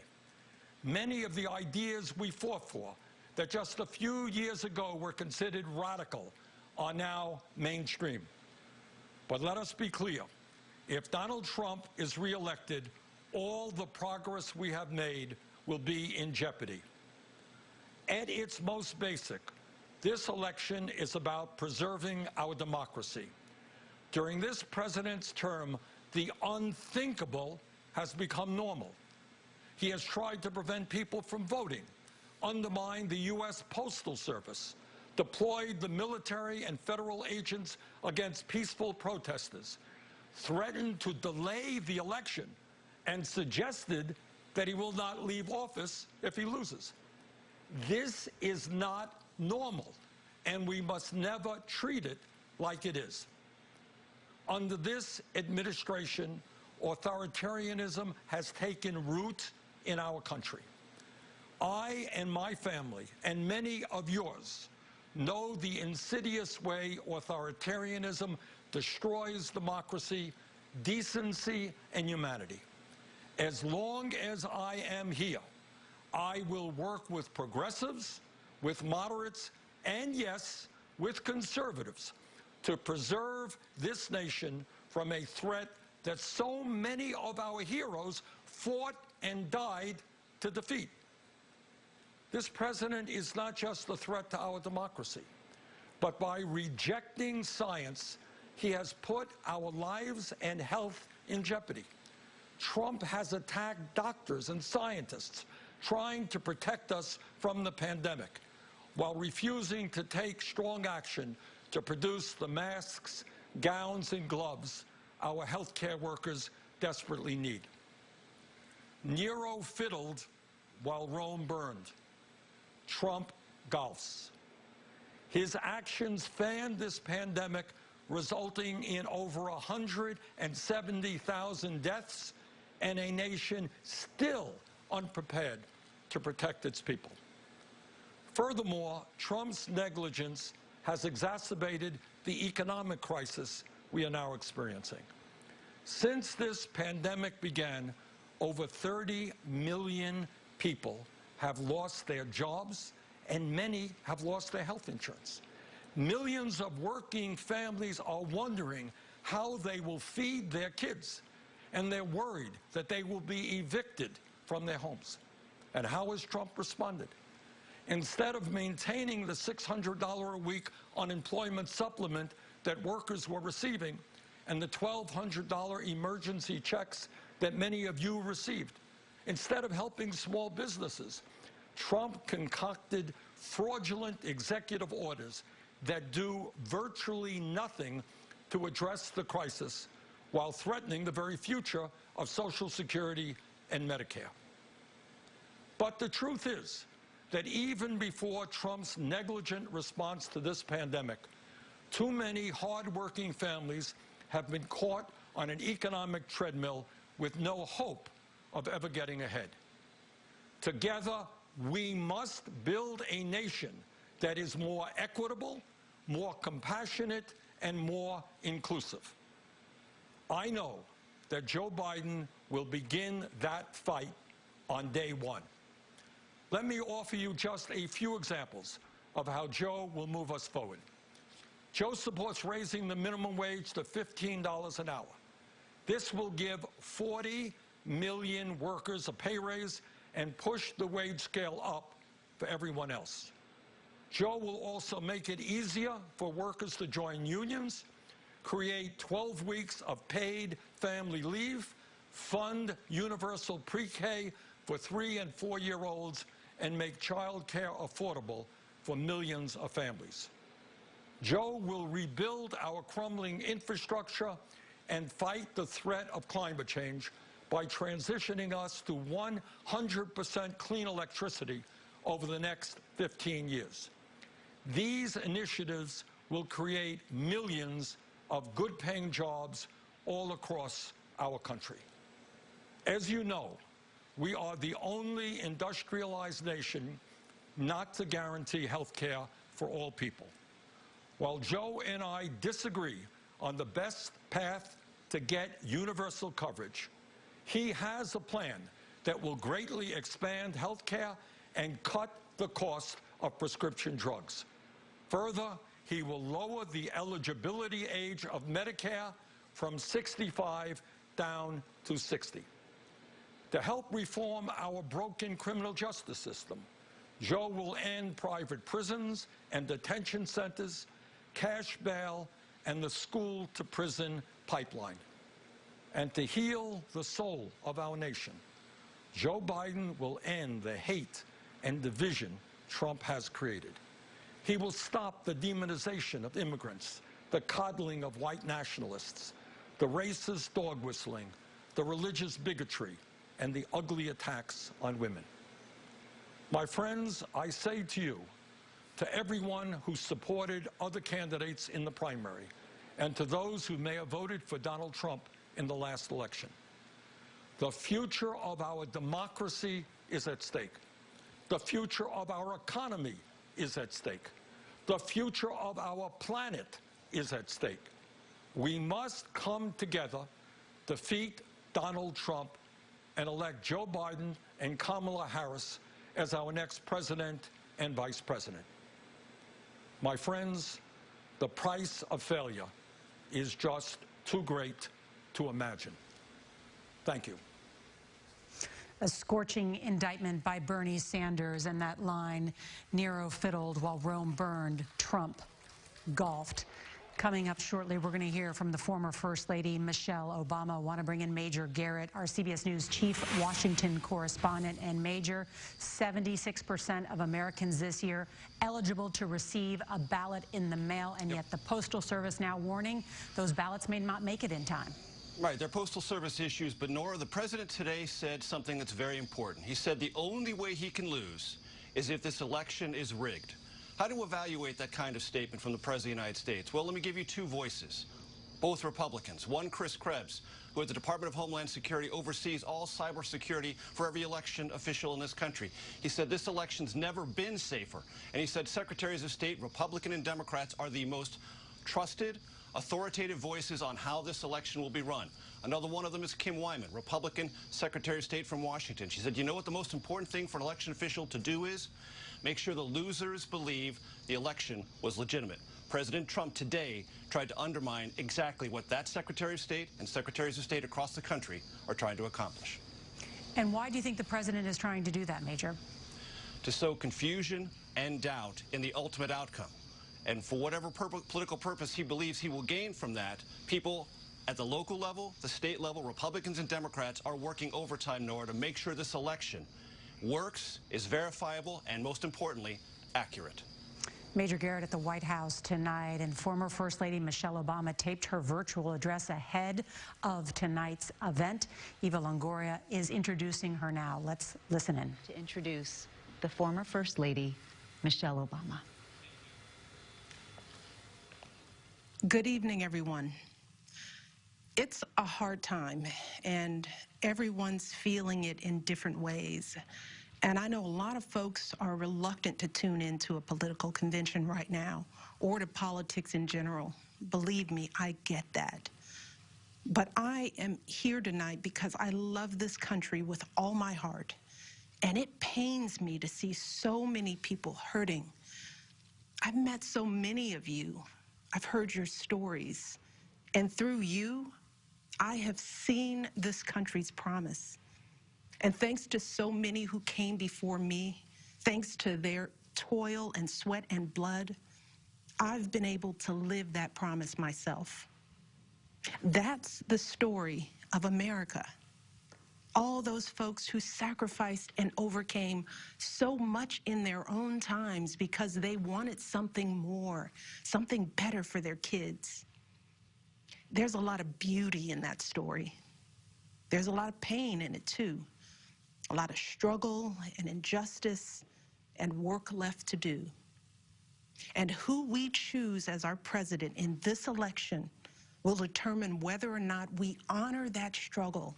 Many of the ideas we fought for that just a few years ago were considered radical are now mainstream. But let us be clear, if Donald Trump is reelected, all the progress we have made will be in jeopardy. At its most basic, this election is about preserving our democracy. During this president's term, the unthinkable has become normal. He has tried to prevent people from voting, undermined the U.S. Postal Service, deployed the military and federal agents against peaceful protesters, threatened to delay the election, and suggested that he will not leave office if he loses. This is not normal, and we must never treat it like it is. Under this administration, authoritarianism has taken root in our country. I and my family, and many of yours, know the insidious way authoritarianism destroys democracy, decency, and humanity. As long as I am here, I will work with progressives, with moderates, and yes, with conservatives to preserve this nation from a threat that so many of our heroes fought and died to defeat. This president is not just a threat to our democracy, but by rejecting science, he has put our lives and health in jeopardy. Trump has attacked doctors and scientists trying to protect us from the pandemic, while refusing to take strong action to produce the masks, gowns, and gloves our healthcare workers desperately need. Nero fiddled while Rome burned. Trump golfs. His actions fanned this pandemic, resulting in over 170,000 deaths and a nation still unprepared to protect its people. Furthermore, Trump's negligence has exacerbated the economic crisis we are now experiencing. Since this pandemic began, over 30 million people have lost their jobs, and many have lost their health insurance. Millions of working families are wondering how they will feed their kids, and they're worried that they will be evicted from their homes. And how has Trump responded? Instead of maintaining the $600 a week unemployment supplement that workers were receiving and the $1,200 emergency checks that many of you received. Instead of helping small businesses, Trump concocted fraudulent executive orders that do virtually nothing to address the crisis while threatening the very future of Social Security and Medicare. But the truth is that even before Trump's negligent response to this pandemic, too many hard-working families have been caught on an economic treadmill with no hope of ever getting ahead. Together, we must build a nation that is more equitable, more compassionate, and more inclusive. I know that Joe Biden will begin that fight on day one. Let me offer you just a few examples of how Joe will move us forward. Joe supports raising the minimum wage to $15 an hour. This will give 40 million workers a pay raise and push the wage scale up for everyone else. Joe will also make it easier for workers to join unions, create 12 weeks of paid family leave, fund universal pre-K for 3- and 4-year-olds, and make child care affordable for millions of families. Joe will rebuild our crumbling infrastructure and fight the threat of climate change by transitioning us to 100% clean electricity over the next 15 years. These initiatives will create millions of good-paying jobs all across our country. As you know, we are the only industrialized nation not to guarantee health care for all people. While Joe and I disagree on the best path to get universal coverage, he has a plan that will greatly expand health care and cut the cost of prescription drugs. Further, he will lower the eligibility age of Medicare from 65 down to 60. To help reform our broken criminal justice system, Joe will end private prisons and detention centers, cash bail, and the school-to-prison pipeline. And to heal the soul of our nation, Joe Biden will end the hate and division Trump has created. He will stop the demonization of immigrants, the coddling of white nationalists, the racist dog whistling, the religious bigotry, and the ugly attacks on women. My friends, I say to you, to everyone who supported other candidates in the primary, and to those who may have voted for Donald Trump in the last election, the future of our democracy is at stake. The future of our economy is at stake. The future of our planet is at stake. We must come together, defeat Donald Trump, and elect Joe Biden and Kamala Harris as our next president and vice president. My friends, the price of failure is just too great to imagine. Thank you. A scorching indictment by Bernie Sanders, and that line, Nero fiddled while Rome burned, Trump golfed. Coming up shortly, we're going to hear from the former First Lady, Michelle Obama. I want to bring in Major Garrett, our CBS News chief Washington correspondent. And Major, 76% of Americans this year eligible to receive a ballot in the mail, and yet the Postal Service now warning those ballots may not make it in time. Right, they're Postal Service issues, but Nora, the president today said something that's very important. He said the only way he can lose is if this election is rigged. How do you evaluate that kind of statement from the President of the United States? Well, let me give you two voices, both Republicans. One, Chris Krebs, who at the Department of Homeland Security oversees all cybersecurity for every election official in this country. He said this election's never been safer. And he said secretaries of state, Republican and Democrats, are the most trusted, authoritative voices on how this election will be run. Another one of them is Kim Wyman, Republican Secretary of State from Washington. She said, you know what the most important thing for an election official to do is? Make sure the losers believe the election was legitimate. President Trump today tried to undermine exactly what that Secretary of State and Secretaries of State across the country are trying to accomplish. And why do you think the president is trying to do that, Major? To sow confusion and doubt in the ultimate outcome. And for whatever political purpose he believes he will gain from that, people At the local level, the state level, Republicans and Democrats are working overtime, Nora, to make sure this election works, is verifiable, and most importantly, accurate. Major Garrett at the White House tonight, and former First Lady Michelle Obama taped her virtual address ahead of tonight's event. Eva Longoria is introducing her now. Let's listen in. To introduce the former First Lady, Michelle Obama. Good evening, everyone. It's a hard time, and everyone's feeling it in different ways. And I know a lot of folks are reluctant to tune into a political convention right now, or to politics in general. Believe me, I get that. But I am here tonight because I love this country with all my heart. And it pains me to see so many people hurting. I've met so many of you. I've heard your stories. And through you, I have seen this country's promise. And thanks to so many who came before me, thanks to their toil and sweat and blood, I've been able to live that promise myself. That's the story of America. All those folks who sacrificed and overcame so much in their own times because they wanted something more, something better for their kids. There's a lot of beauty in that story. There's a lot of pain in it, too. A lot of struggle and injustice and work left to do. And who we choose as our president in this election will determine whether or not we honor that struggle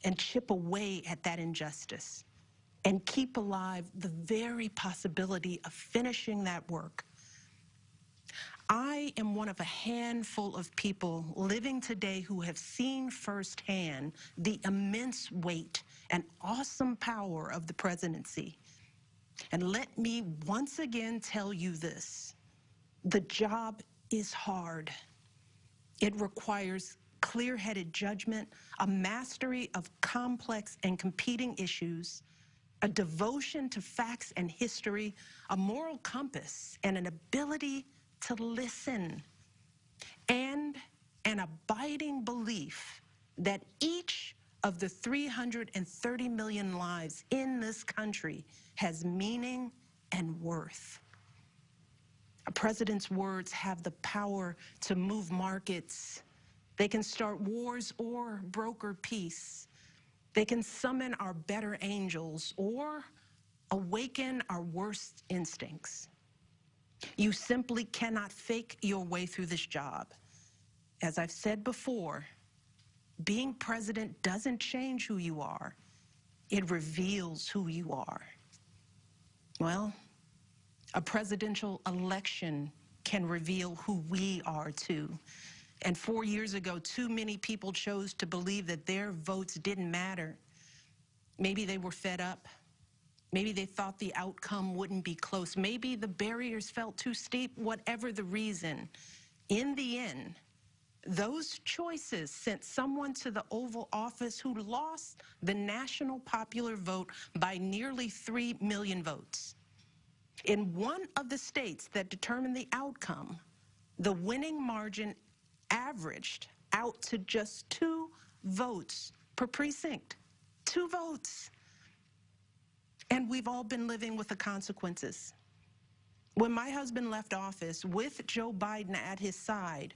and chip away at that injustice and keep alive the very possibility of finishing that work. I am one of a handful of people living today who have seen firsthand the immense weight and awesome power of the presidency. And let me once again tell you this: the job is hard. It requires clear-headed judgment, a mastery of complex and competing issues, a devotion to facts and history, a moral compass, and an ability to listen, and an abiding belief that each of the 330 million lives in this country has meaning and worth. A president's words have the power to move markets. They can start wars or broker peace. They can summon our better angels or awaken our worst instincts. You simply cannot fake your way through this job. As I've said before, being president doesn't change who you are. It reveals who you are. Well, a presidential election can reveal who we are too. And 4 years ago, too many people chose to believe that their votes didn't matter. Maybe they were fed up. Maybe they thought the outcome wouldn't be close. Maybe the barriers felt too steep, whatever the reason. In the end, those choices sent someone to the Oval Office who lost the national popular vote by nearly 3 million votes. In one of the states that determined the outcome, the winning margin averaged out to just 2 votes per precinct. 2 votes. And we've all been living with the consequences. When my husband left office with Joe Biden at his side,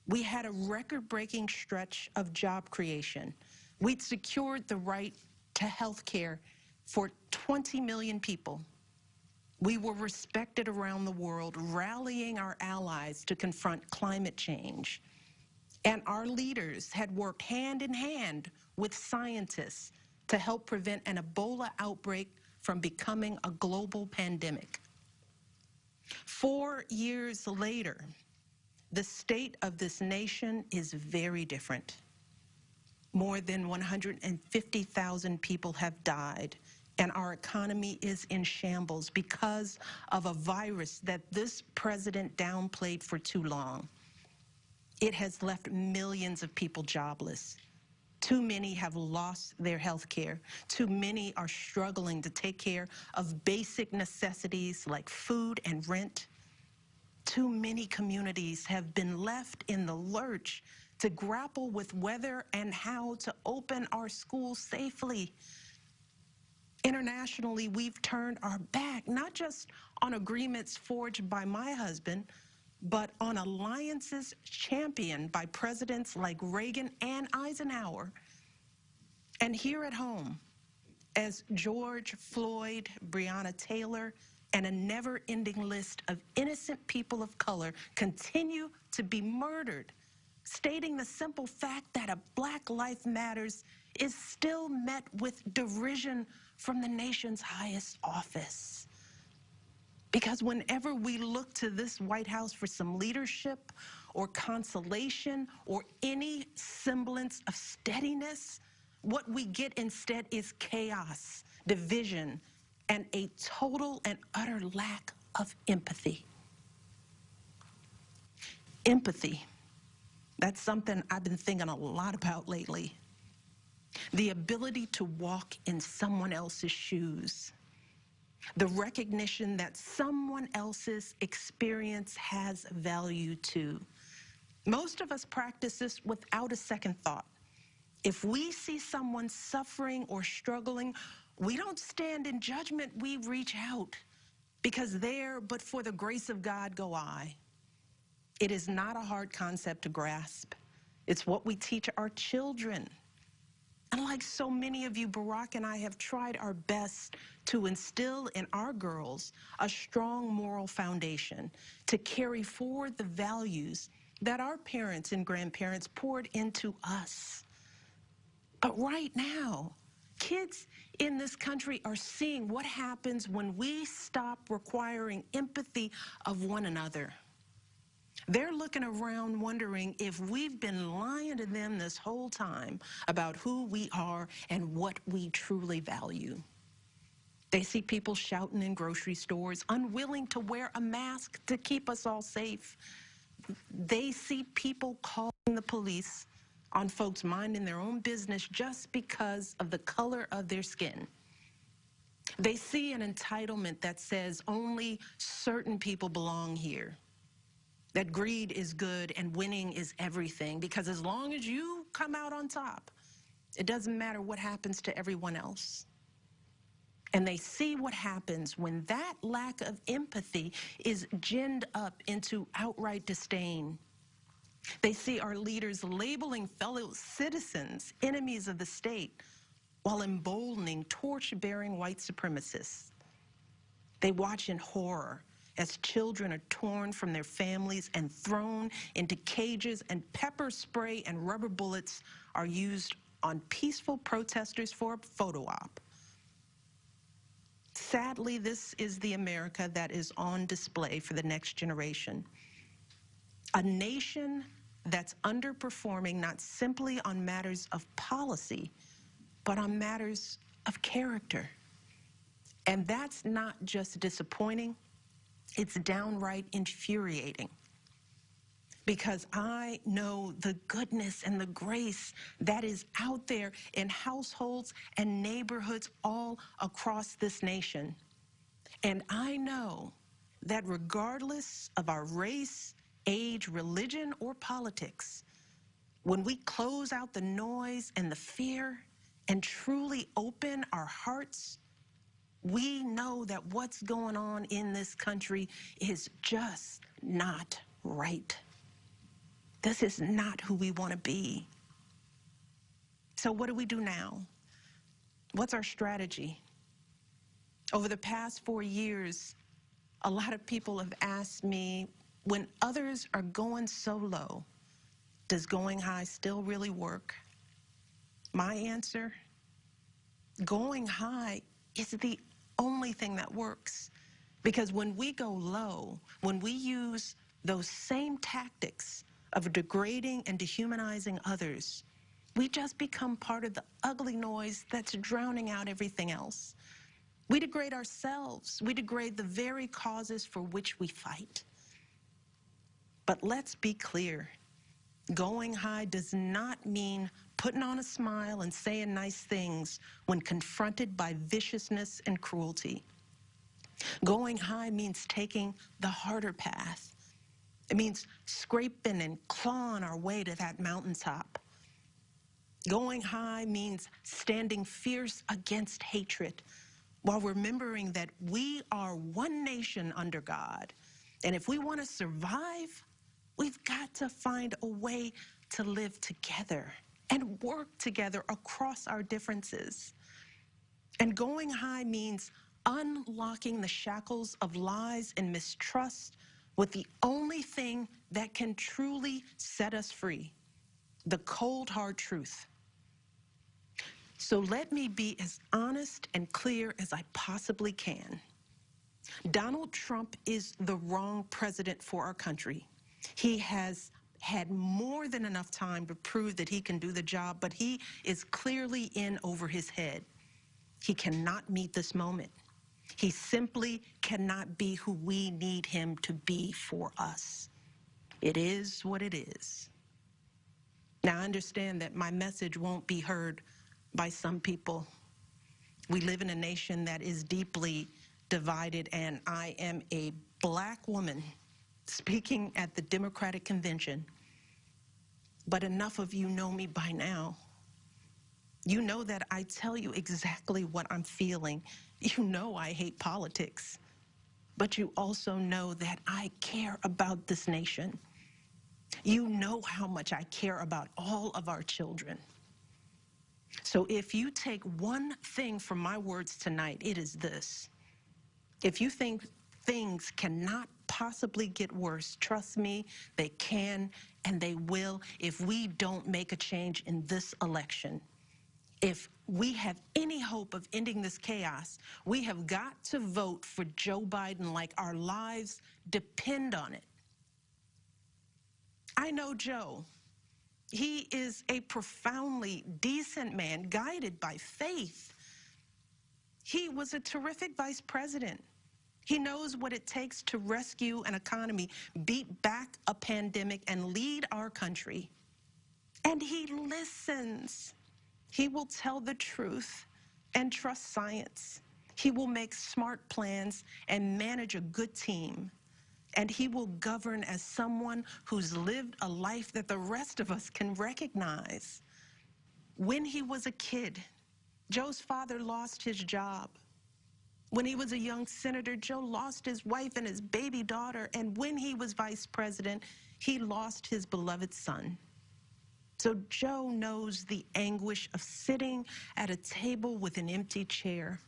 we had a record-breaking stretch of job creation. We'd secured the right to health care for 20 million people. We were respected around the world, rallying our allies to confront climate change. And our leaders had worked hand in hand with scientists to help prevent an Ebola outbreak from becoming a global pandemic. 4 years later, the state of this nation is very different. More than 150,000 people have died, and our economy is in shambles because of a virus that this president downplayed for too long. It has left millions of people jobless. Too many have lost their health care. Too many are struggling to take care of basic necessities like food and rent. Too many communities have been left in the lurch to grapple with whether and how to open our schools safely. Internationally, we've turned our back, not just on agreements forged by my husband, but on alliances championed by presidents like Reagan and Eisenhower. And here at home, as George Floyd, Breonna Taylor, and a never-ending list of innocent people of color continue to be murdered, stating the simple fact that a Black Life Matters is still met with derision from the nation's highest office. Because whenever we look to this White House for some leadership or consolation or any semblance of steadiness, what we get instead is chaos, division, and a total and utter lack of empathy. Empathy, that's something I've been thinking a lot about lately. The ability to walk in someone else's shoes. The recognition that someone else's experience has value too. Most of us practice this without a second thought. If we see someone suffering or struggling, we don't stand in judgment, we reach out. Because there, but for the grace of God, go I. It is not a hard concept to grasp. It's what we teach our children. And like so many of you, Barack and I have tried our best to instill in our girls a strong moral foundation to carry forward the values that our parents and grandparents poured into us. But right now, kids in this country are seeing what happens when we stop requiring empathy of one another. They're looking around wondering if we've been lying to them this whole time about who we are and what we truly value. They see people shouting in grocery stores, unwilling to wear a mask to keep us all safe. They see people calling the police on folks minding their own business just because of the color of their skin. They see an entitlement that says only certain people belong here. That greed is good and winning is everything, because as long as you come out on top, it doesn't matter what happens to everyone else. And they see what happens when that lack of empathy is ginned up into outright disdain. They see our leaders labeling fellow citizens enemies of the state while emboldening torch-bearing white supremacists. They watch in horror as children are torn from their families and thrown into cages, and pepper spray and rubber bullets are used on peaceful protesters for a photo op. Sadly, this is the America that is on display for the next generation. A nation that's underperforming not simply on matters of policy, but on matters of character. And that's not just disappointing, it's downright infuriating. Because I know the goodness and the grace that is out there in households and neighborhoods all across this nation. And I know that regardless of our race, age, religion, or politics, when we close out the noise and the fear and truly open our hearts, we know that what's going on in this country is just not right. This is not who we want to be. So what do we do now? What's our strategy? Over the past 4 years, a lot of people have asked me, when others are going so low, does going high still really work? My answer, going high is the only thing that works. Because when we go low, when we use those same tactics of degrading and dehumanizing others, we just become part of the ugly noise that's drowning out everything else. We degrade ourselves. We degrade the very causes for which we fight. But let's be clear. Going high does not mean putting on a smile and saying nice things when confronted by viciousness and cruelty. Going high means taking the harder path It means scraping and clawing our way to that mountaintop. Going high means standing fierce against hatred while remembering that we are one nation under God. And if we want to survive, we've got to find a way to live together and work together across our differences. And going high means unlocking the shackles of lies and mistrust with the only thing that can truly set us free, the cold, hard truth. So let me be as honest and clear as I possibly can. Donald Trump is the wrong president for our country. He has had more than enough time to prove that he can do the job, but he is clearly in over his head. He cannot meet this moment. He simply cannot be who we need him to be for us. It is what it is. Now, I understand that my message won't be heard by some people. We live in a nation that is deeply divided, and I am a black woman speaking at the Democratic Convention. But enough of you know me by now. You know that I tell you exactly what I'm feeling. You know I hate politics. But you also know that I care about this nation. You know how much I care about all of our children. So if you take one thing from my words tonight, it is this. If you think things cannot possibly get worse, trust me, they can and they will if we don't make a change in this election. If we have any hope of ending this chaos, we have got to vote for Joe Biden like our lives depend on it. I know Joe. He is a profoundly decent man, guided by faith. He was a terrific vice president. He knows what it takes to rescue an economy, beat back a pandemic, and lead our country. And he listens. He will tell the truth and trust science. He will make smart plans and manage a good team. And he will govern as someone who's lived a life that the rest of us can recognize. When he was a kid, Joe's father lost his job. When he was a young senator, Joe lost his wife and his baby daughter. And when he was vice president, he lost his beloved son. So Joe knows the anguish of sitting at a table with an empty chair,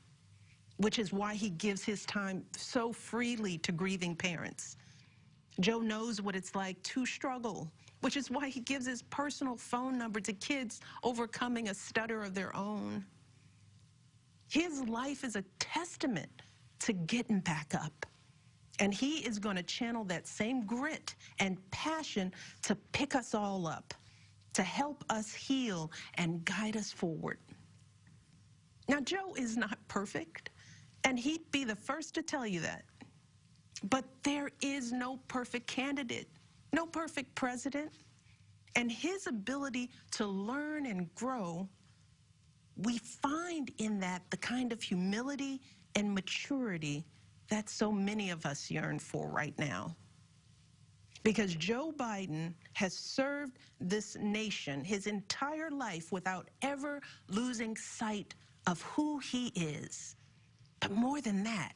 which is why he gives his time so freely to grieving parents. Joe knows what it's like to struggle, which is why he gives his personal phone number to kids overcoming a stutter of their own. His life is a testament to getting back up. And he is going to channel that same grit and passion to pick us all up, to help us heal and guide us forward. Now, Joe is not perfect, and he'd be the first to tell you that. But there is no perfect candidate, no perfect president. And his ability to learn and grow, we find in that the kind of humility and maturity that so many of us yearn for right now. Because Joe Biden has served this nation his entire life without ever losing sight of who he is. But more than that,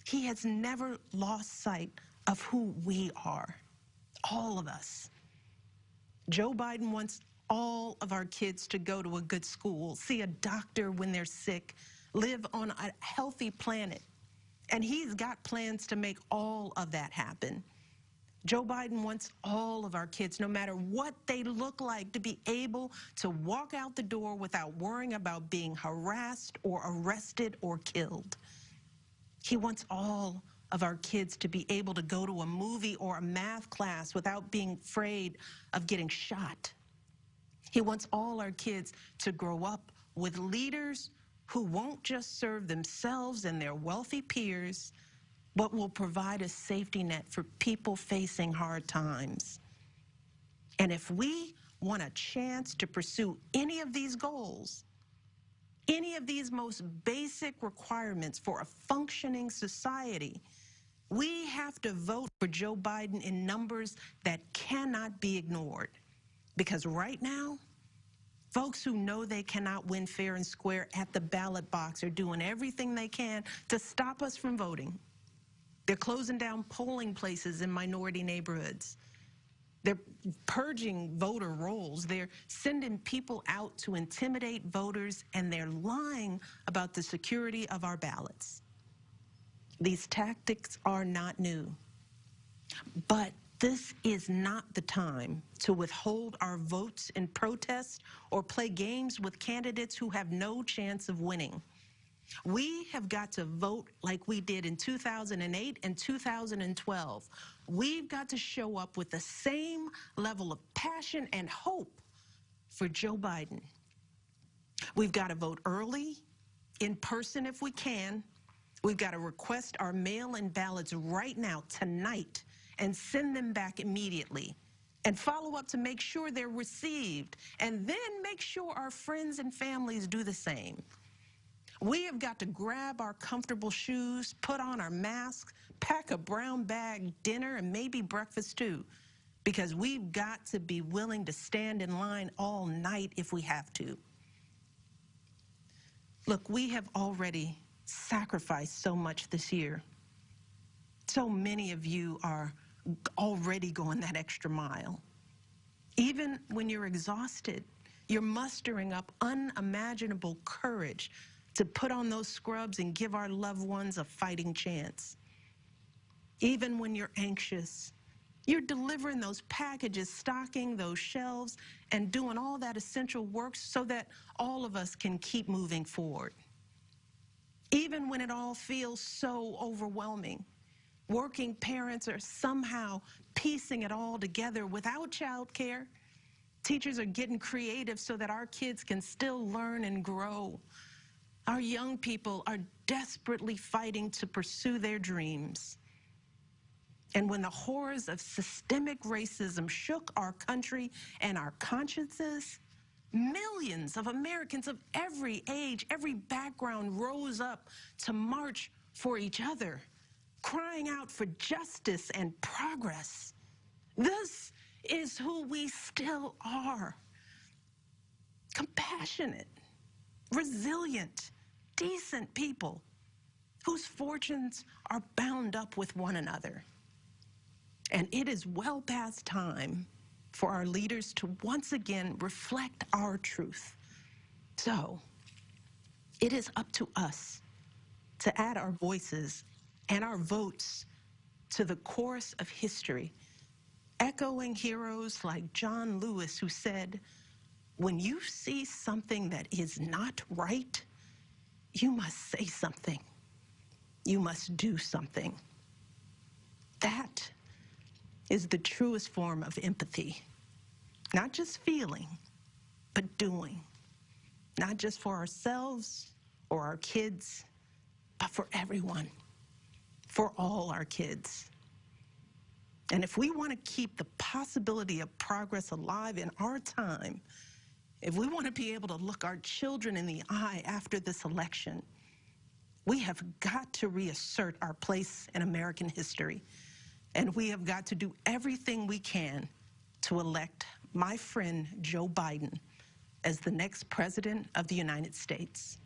he has never lost sight of who we are, all of us. Joe Biden wants all of our kids to go to a good school, see a doctor when they're sick, live on a healthy planet. And he's got plans to make all of that happen. Joe Biden wants all of our kids, no matter what they look like, to be able to walk out the door without worrying about being harassed or arrested or killed. He wants all of our kids to be able to go to a movie or a math class without being afraid of getting shot. He wants all our kids to grow up with leaders who won't just serve themselves and their wealthy peers, but will provide a safety net for people facing hard times. And if we want a chance to pursue any of these goals, any of these most basic requirements for a functioning society, We have to vote for Joe Biden in numbers that cannot be ignored. Because right now, folks who know they cannot win fair and square at the ballot box are doing everything they can to stop us from voting. They're closing down polling places in minority neighborhoods. They're purging voter rolls. They're sending people out to intimidate voters, and they're lying about the security of our ballots. These tactics are not new. But this is not the time to withhold our votes in protest or play games with candidates who have no chance of winning. We have got to vote like we did in 2008 and 2012. We've got to show up with the same level of passion and hope for Joe Biden. We've got to vote early, in person if we can. We've got to request our mail-in ballots right now, tonight, and send them back immediately. And follow up to make sure they're received. And then make sure our friends and families do the same. We have got to grab our comfortable shoes, put on our masks, pack a brown bag dinner, and maybe breakfast too. Because we've got to be willing to stand in line all night if we have to. Look, we have already sacrificed so much this year. So many of you are already going that extra mile. Even when you're exhausted, you're mustering up unimaginable courage to put on those scrubs and give our loved ones a fighting chance. Even when you're anxious, you're delivering those packages, stocking those shelves, and doing all that essential work so that all of us can keep moving forward. Even when it all feels so overwhelming, working parents are somehow piecing it all together without childcare. Teachers are getting creative so that our kids can still learn and grow. Our young people are desperately fighting to pursue their dreams. And when the horrors of systemic racism shook our country and our consciences, millions of Americans of every age, every background rose up to march for each other, crying out for justice and progress. This is who we still are. Compassionate, resilient, decent people whose fortunes are bound up with one another. And it is well past time for our leaders to once again reflect our truth. So, it is up to us to add our voices and our votes to the chorus of history, echoing heroes like John Lewis, who said, "When you see something that is not right, you must say something. You must do something." That is the truest form of empathy. Not just feeling, but doing. Not just for ourselves or our kids, but for everyone, for all our kids. And if we want to keep the possibility of progress alive in our time, if we want to be able to look our children in the eye after this election, we have got to reassert our place in American history. And we have got to do everything we can to elect my friend Joe Biden as the next president of the United States.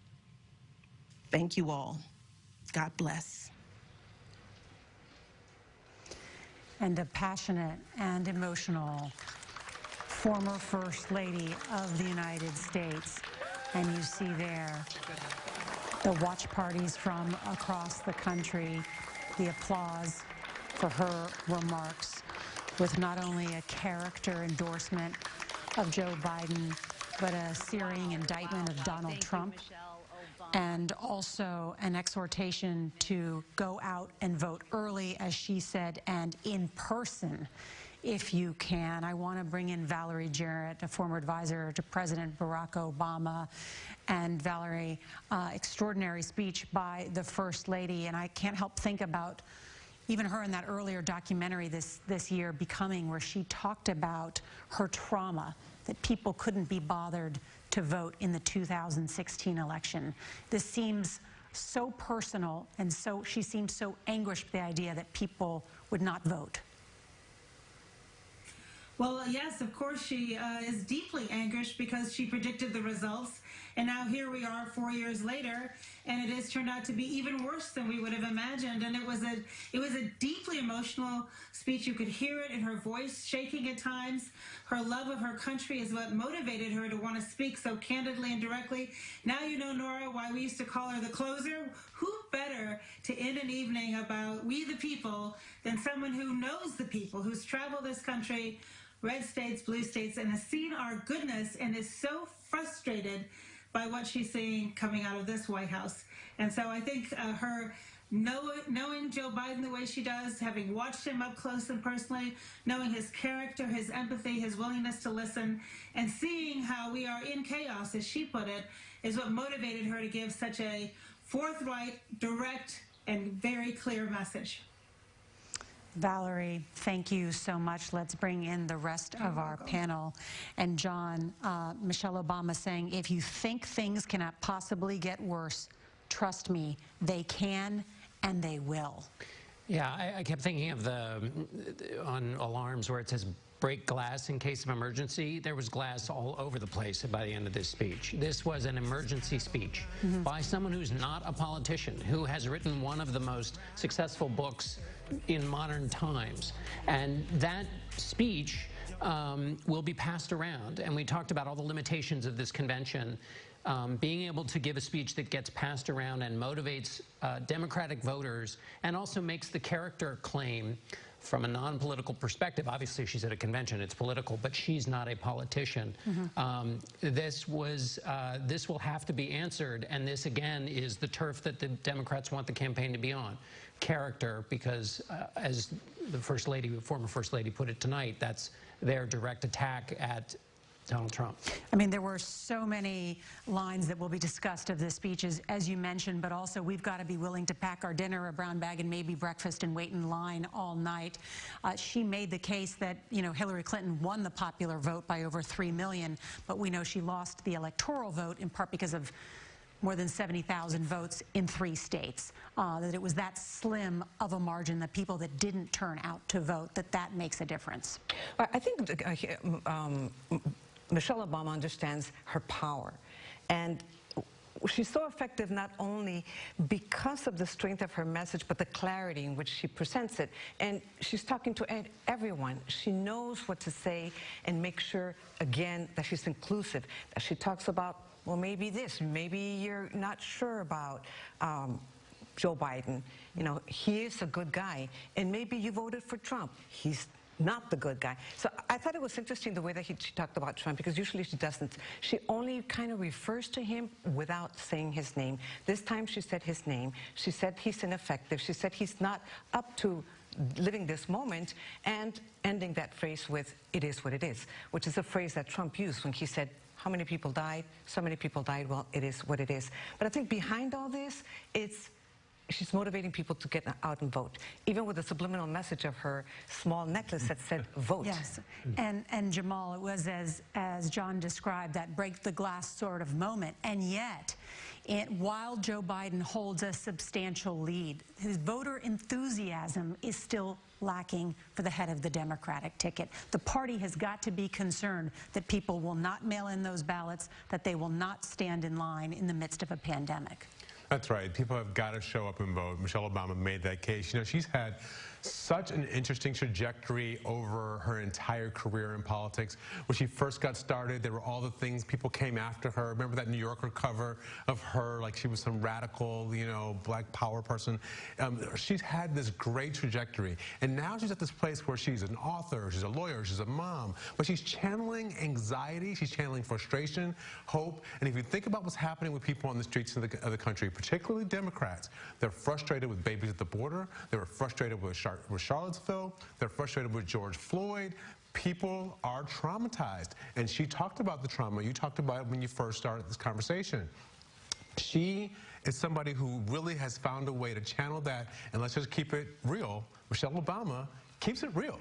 Thank you all. God bless. And a passionate and emotional former First Lady of the United States. And you see there the watch parties from across the country, the applause for her remarks, with not only a character endorsement of Joe Biden, but a searing indictment of Donald Trump, and also an exhortation to go out and vote early, as she said, and in person if you can. I want to bring in Valerie Jarrett, a former advisor to President Barack Obama. And Valerie, extraordinary speech by the First Lady, and I can't help think about even her in that earlier documentary this year, Becoming, where she talked about her trauma, that people couldn't be bothered to vote in the 2016 election. This seems so personal, and so she seemed so anguished by the idea that people would not vote. Well, yes, of course she is deeply anguished because she predicted the results, and now here we are 4 years later, and it has turned out to be even worse than we would have imagined. And it was a deeply emotional speech. You could hear it in her voice shaking at times. Her love of her country is what motivated her to want to speak so candidly and directly. Now you know, Nora, why we used to call her the closer. Who better to end an evening about we the people than someone who knows the people, who's traveled this country, red states, blue states, and has seen our goodness and is so frustrated by what she's seeing coming out of this White House. And so I think her knowing Joe Biden the way she does, having watched him up close and personally, knowing his character, his empathy, his willingness to listen, and seeing how we are in chaos, as she put it, is what motivated her to give such a forthright, direct, and very clear message. Valerie, thank you so much. Let's bring in the rest of our panel. And John, Michelle Obama saying, if you think things cannot possibly get worse, trust me, they can and they will. Yeah, I kept thinking of on alarms where it says break glass in case of emergency. There was glass all over the place by the end of this speech. This was an emergency speech by someone who's not a politician, who has written one of the most successful books in modern times. And that speech will be passed around. And we talked about all the limitations of this convention. Being able to give a speech that gets passed around and motivates Democratic voters and also makes the character claim from a non-political perspective. Obviously, she's at a convention, it's political, but she's not a politician. This will have to be answered, and this, again, is the turf that the Democrats want the campaign to be on. Character, because as the former First Lady put it tonight, that's their direct attack at Donald Trump. I mean, there were so many lines that will be discussed of this speech, as you mentioned, but also we've got to be willing to pack our dinner, a brown bag, and maybe breakfast and wait in line all night. She made the case that, you know, Hillary Clinton won the popular vote by over 3 million, but we know she lost the electoral vote in part because of more than 70,000 votes in 3 states, that it was that slim of a margin that people that didn't turn out to vote, that makes a difference. I think Michelle Obama understands her power, and she's so effective not only because of the strength of her message, but the clarity in which she presents it. And she's talking to everyone. She knows what to say and make sure, again, that she's inclusive, that she talks about, well, maybe this, maybe you're not sure about Joe Biden. You know, he is a good guy, and maybe you voted for Trump. He's not the good guy. So I thought it was interesting the way that she talked about Trump, because usually she doesn't. She only kind of refers to him without saying his name. This time she said his name. She said he's ineffective. She said he's not up to living this moment, and ending that phrase with, it is what it is, which is a phrase that Trump used when he said, how many people died? So many people died. Well, it is what it is. But I think behind all this, she's motivating people to get out and vote, even with the subliminal message of her small necklace that said vote. Yes, and Jamal, it was as John described, that break the glass sort of moment, and yet while Joe Biden holds a substantial lead, his voter enthusiasm is still lacking for the head of the Democratic ticket. The party has got to be concerned that people will not mail in those ballots, that they will not stand in line in the midst of a pandemic. That's right. People have got to show up and vote. Michelle Obama made that case. You know, she's had such an interesting trajectory over her entire career in politics. When she first got started, there were all the things people came after her. Remember that New Yorker cover of her, like she was some radical, you know, black power person. She's had this great trajectory. And now she's at this place where she's an author, she's a lawyer, she's a mom, but she's channeling anxiety, she's channeling frustration, hope. And if you think about what's happening with people on the streets of the country, particularly Democrats, they're frustrated with babies at the border, they were frustrated with Charlottesville, they're frustrated with George Floyd. People are traumatized. And she talked about the trauma. You talked about it when you first started this conversation. She is somebody who really has found a way to channel that, and let's just keep it real. Michelle Obama keeps it real.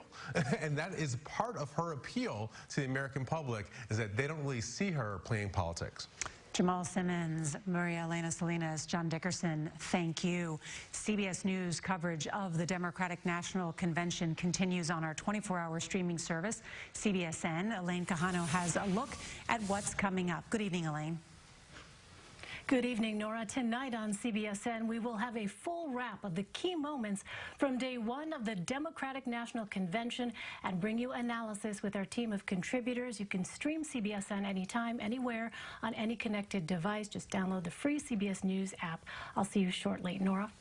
And that is part of her appeal to the American public, is that they don't really see her playing politics. Jamal Simmons, Maria Elena Salinas, John Dickerson, thank you. CBS News coverage of the Democratic National Convention continues on our 24-hour streaming service, CBSN. Elaine Quijano has a look at what's coming up. Good evening, Elaine. Good evening, Nora. Tonight on CBSN, we will have a full wrap of the key moments from day one of the Democratic National Convention and bring you analysis with our team of contributors. You can stream CBSN anytime, anywhere, on any connected device. Just download the free CBS News app. I'll see you shortly. Nora?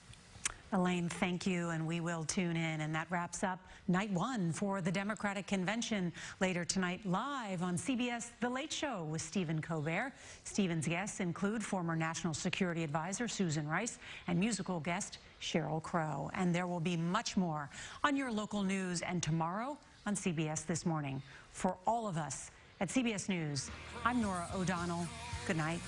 Elaine, thank you, and we will tune in. And that wraps up night one for the Democratic Convention. Later tonight, live on CBS, The Late Show with Stephen Colbert. Stephen's guests include former National Security Advisor Susan Rice and musical guest Sheryl Crow. And there will be much more on your local news and tomorrow on CBS This Morning. For all of us at CBS News, I'm Nora O'Donnell. Good night.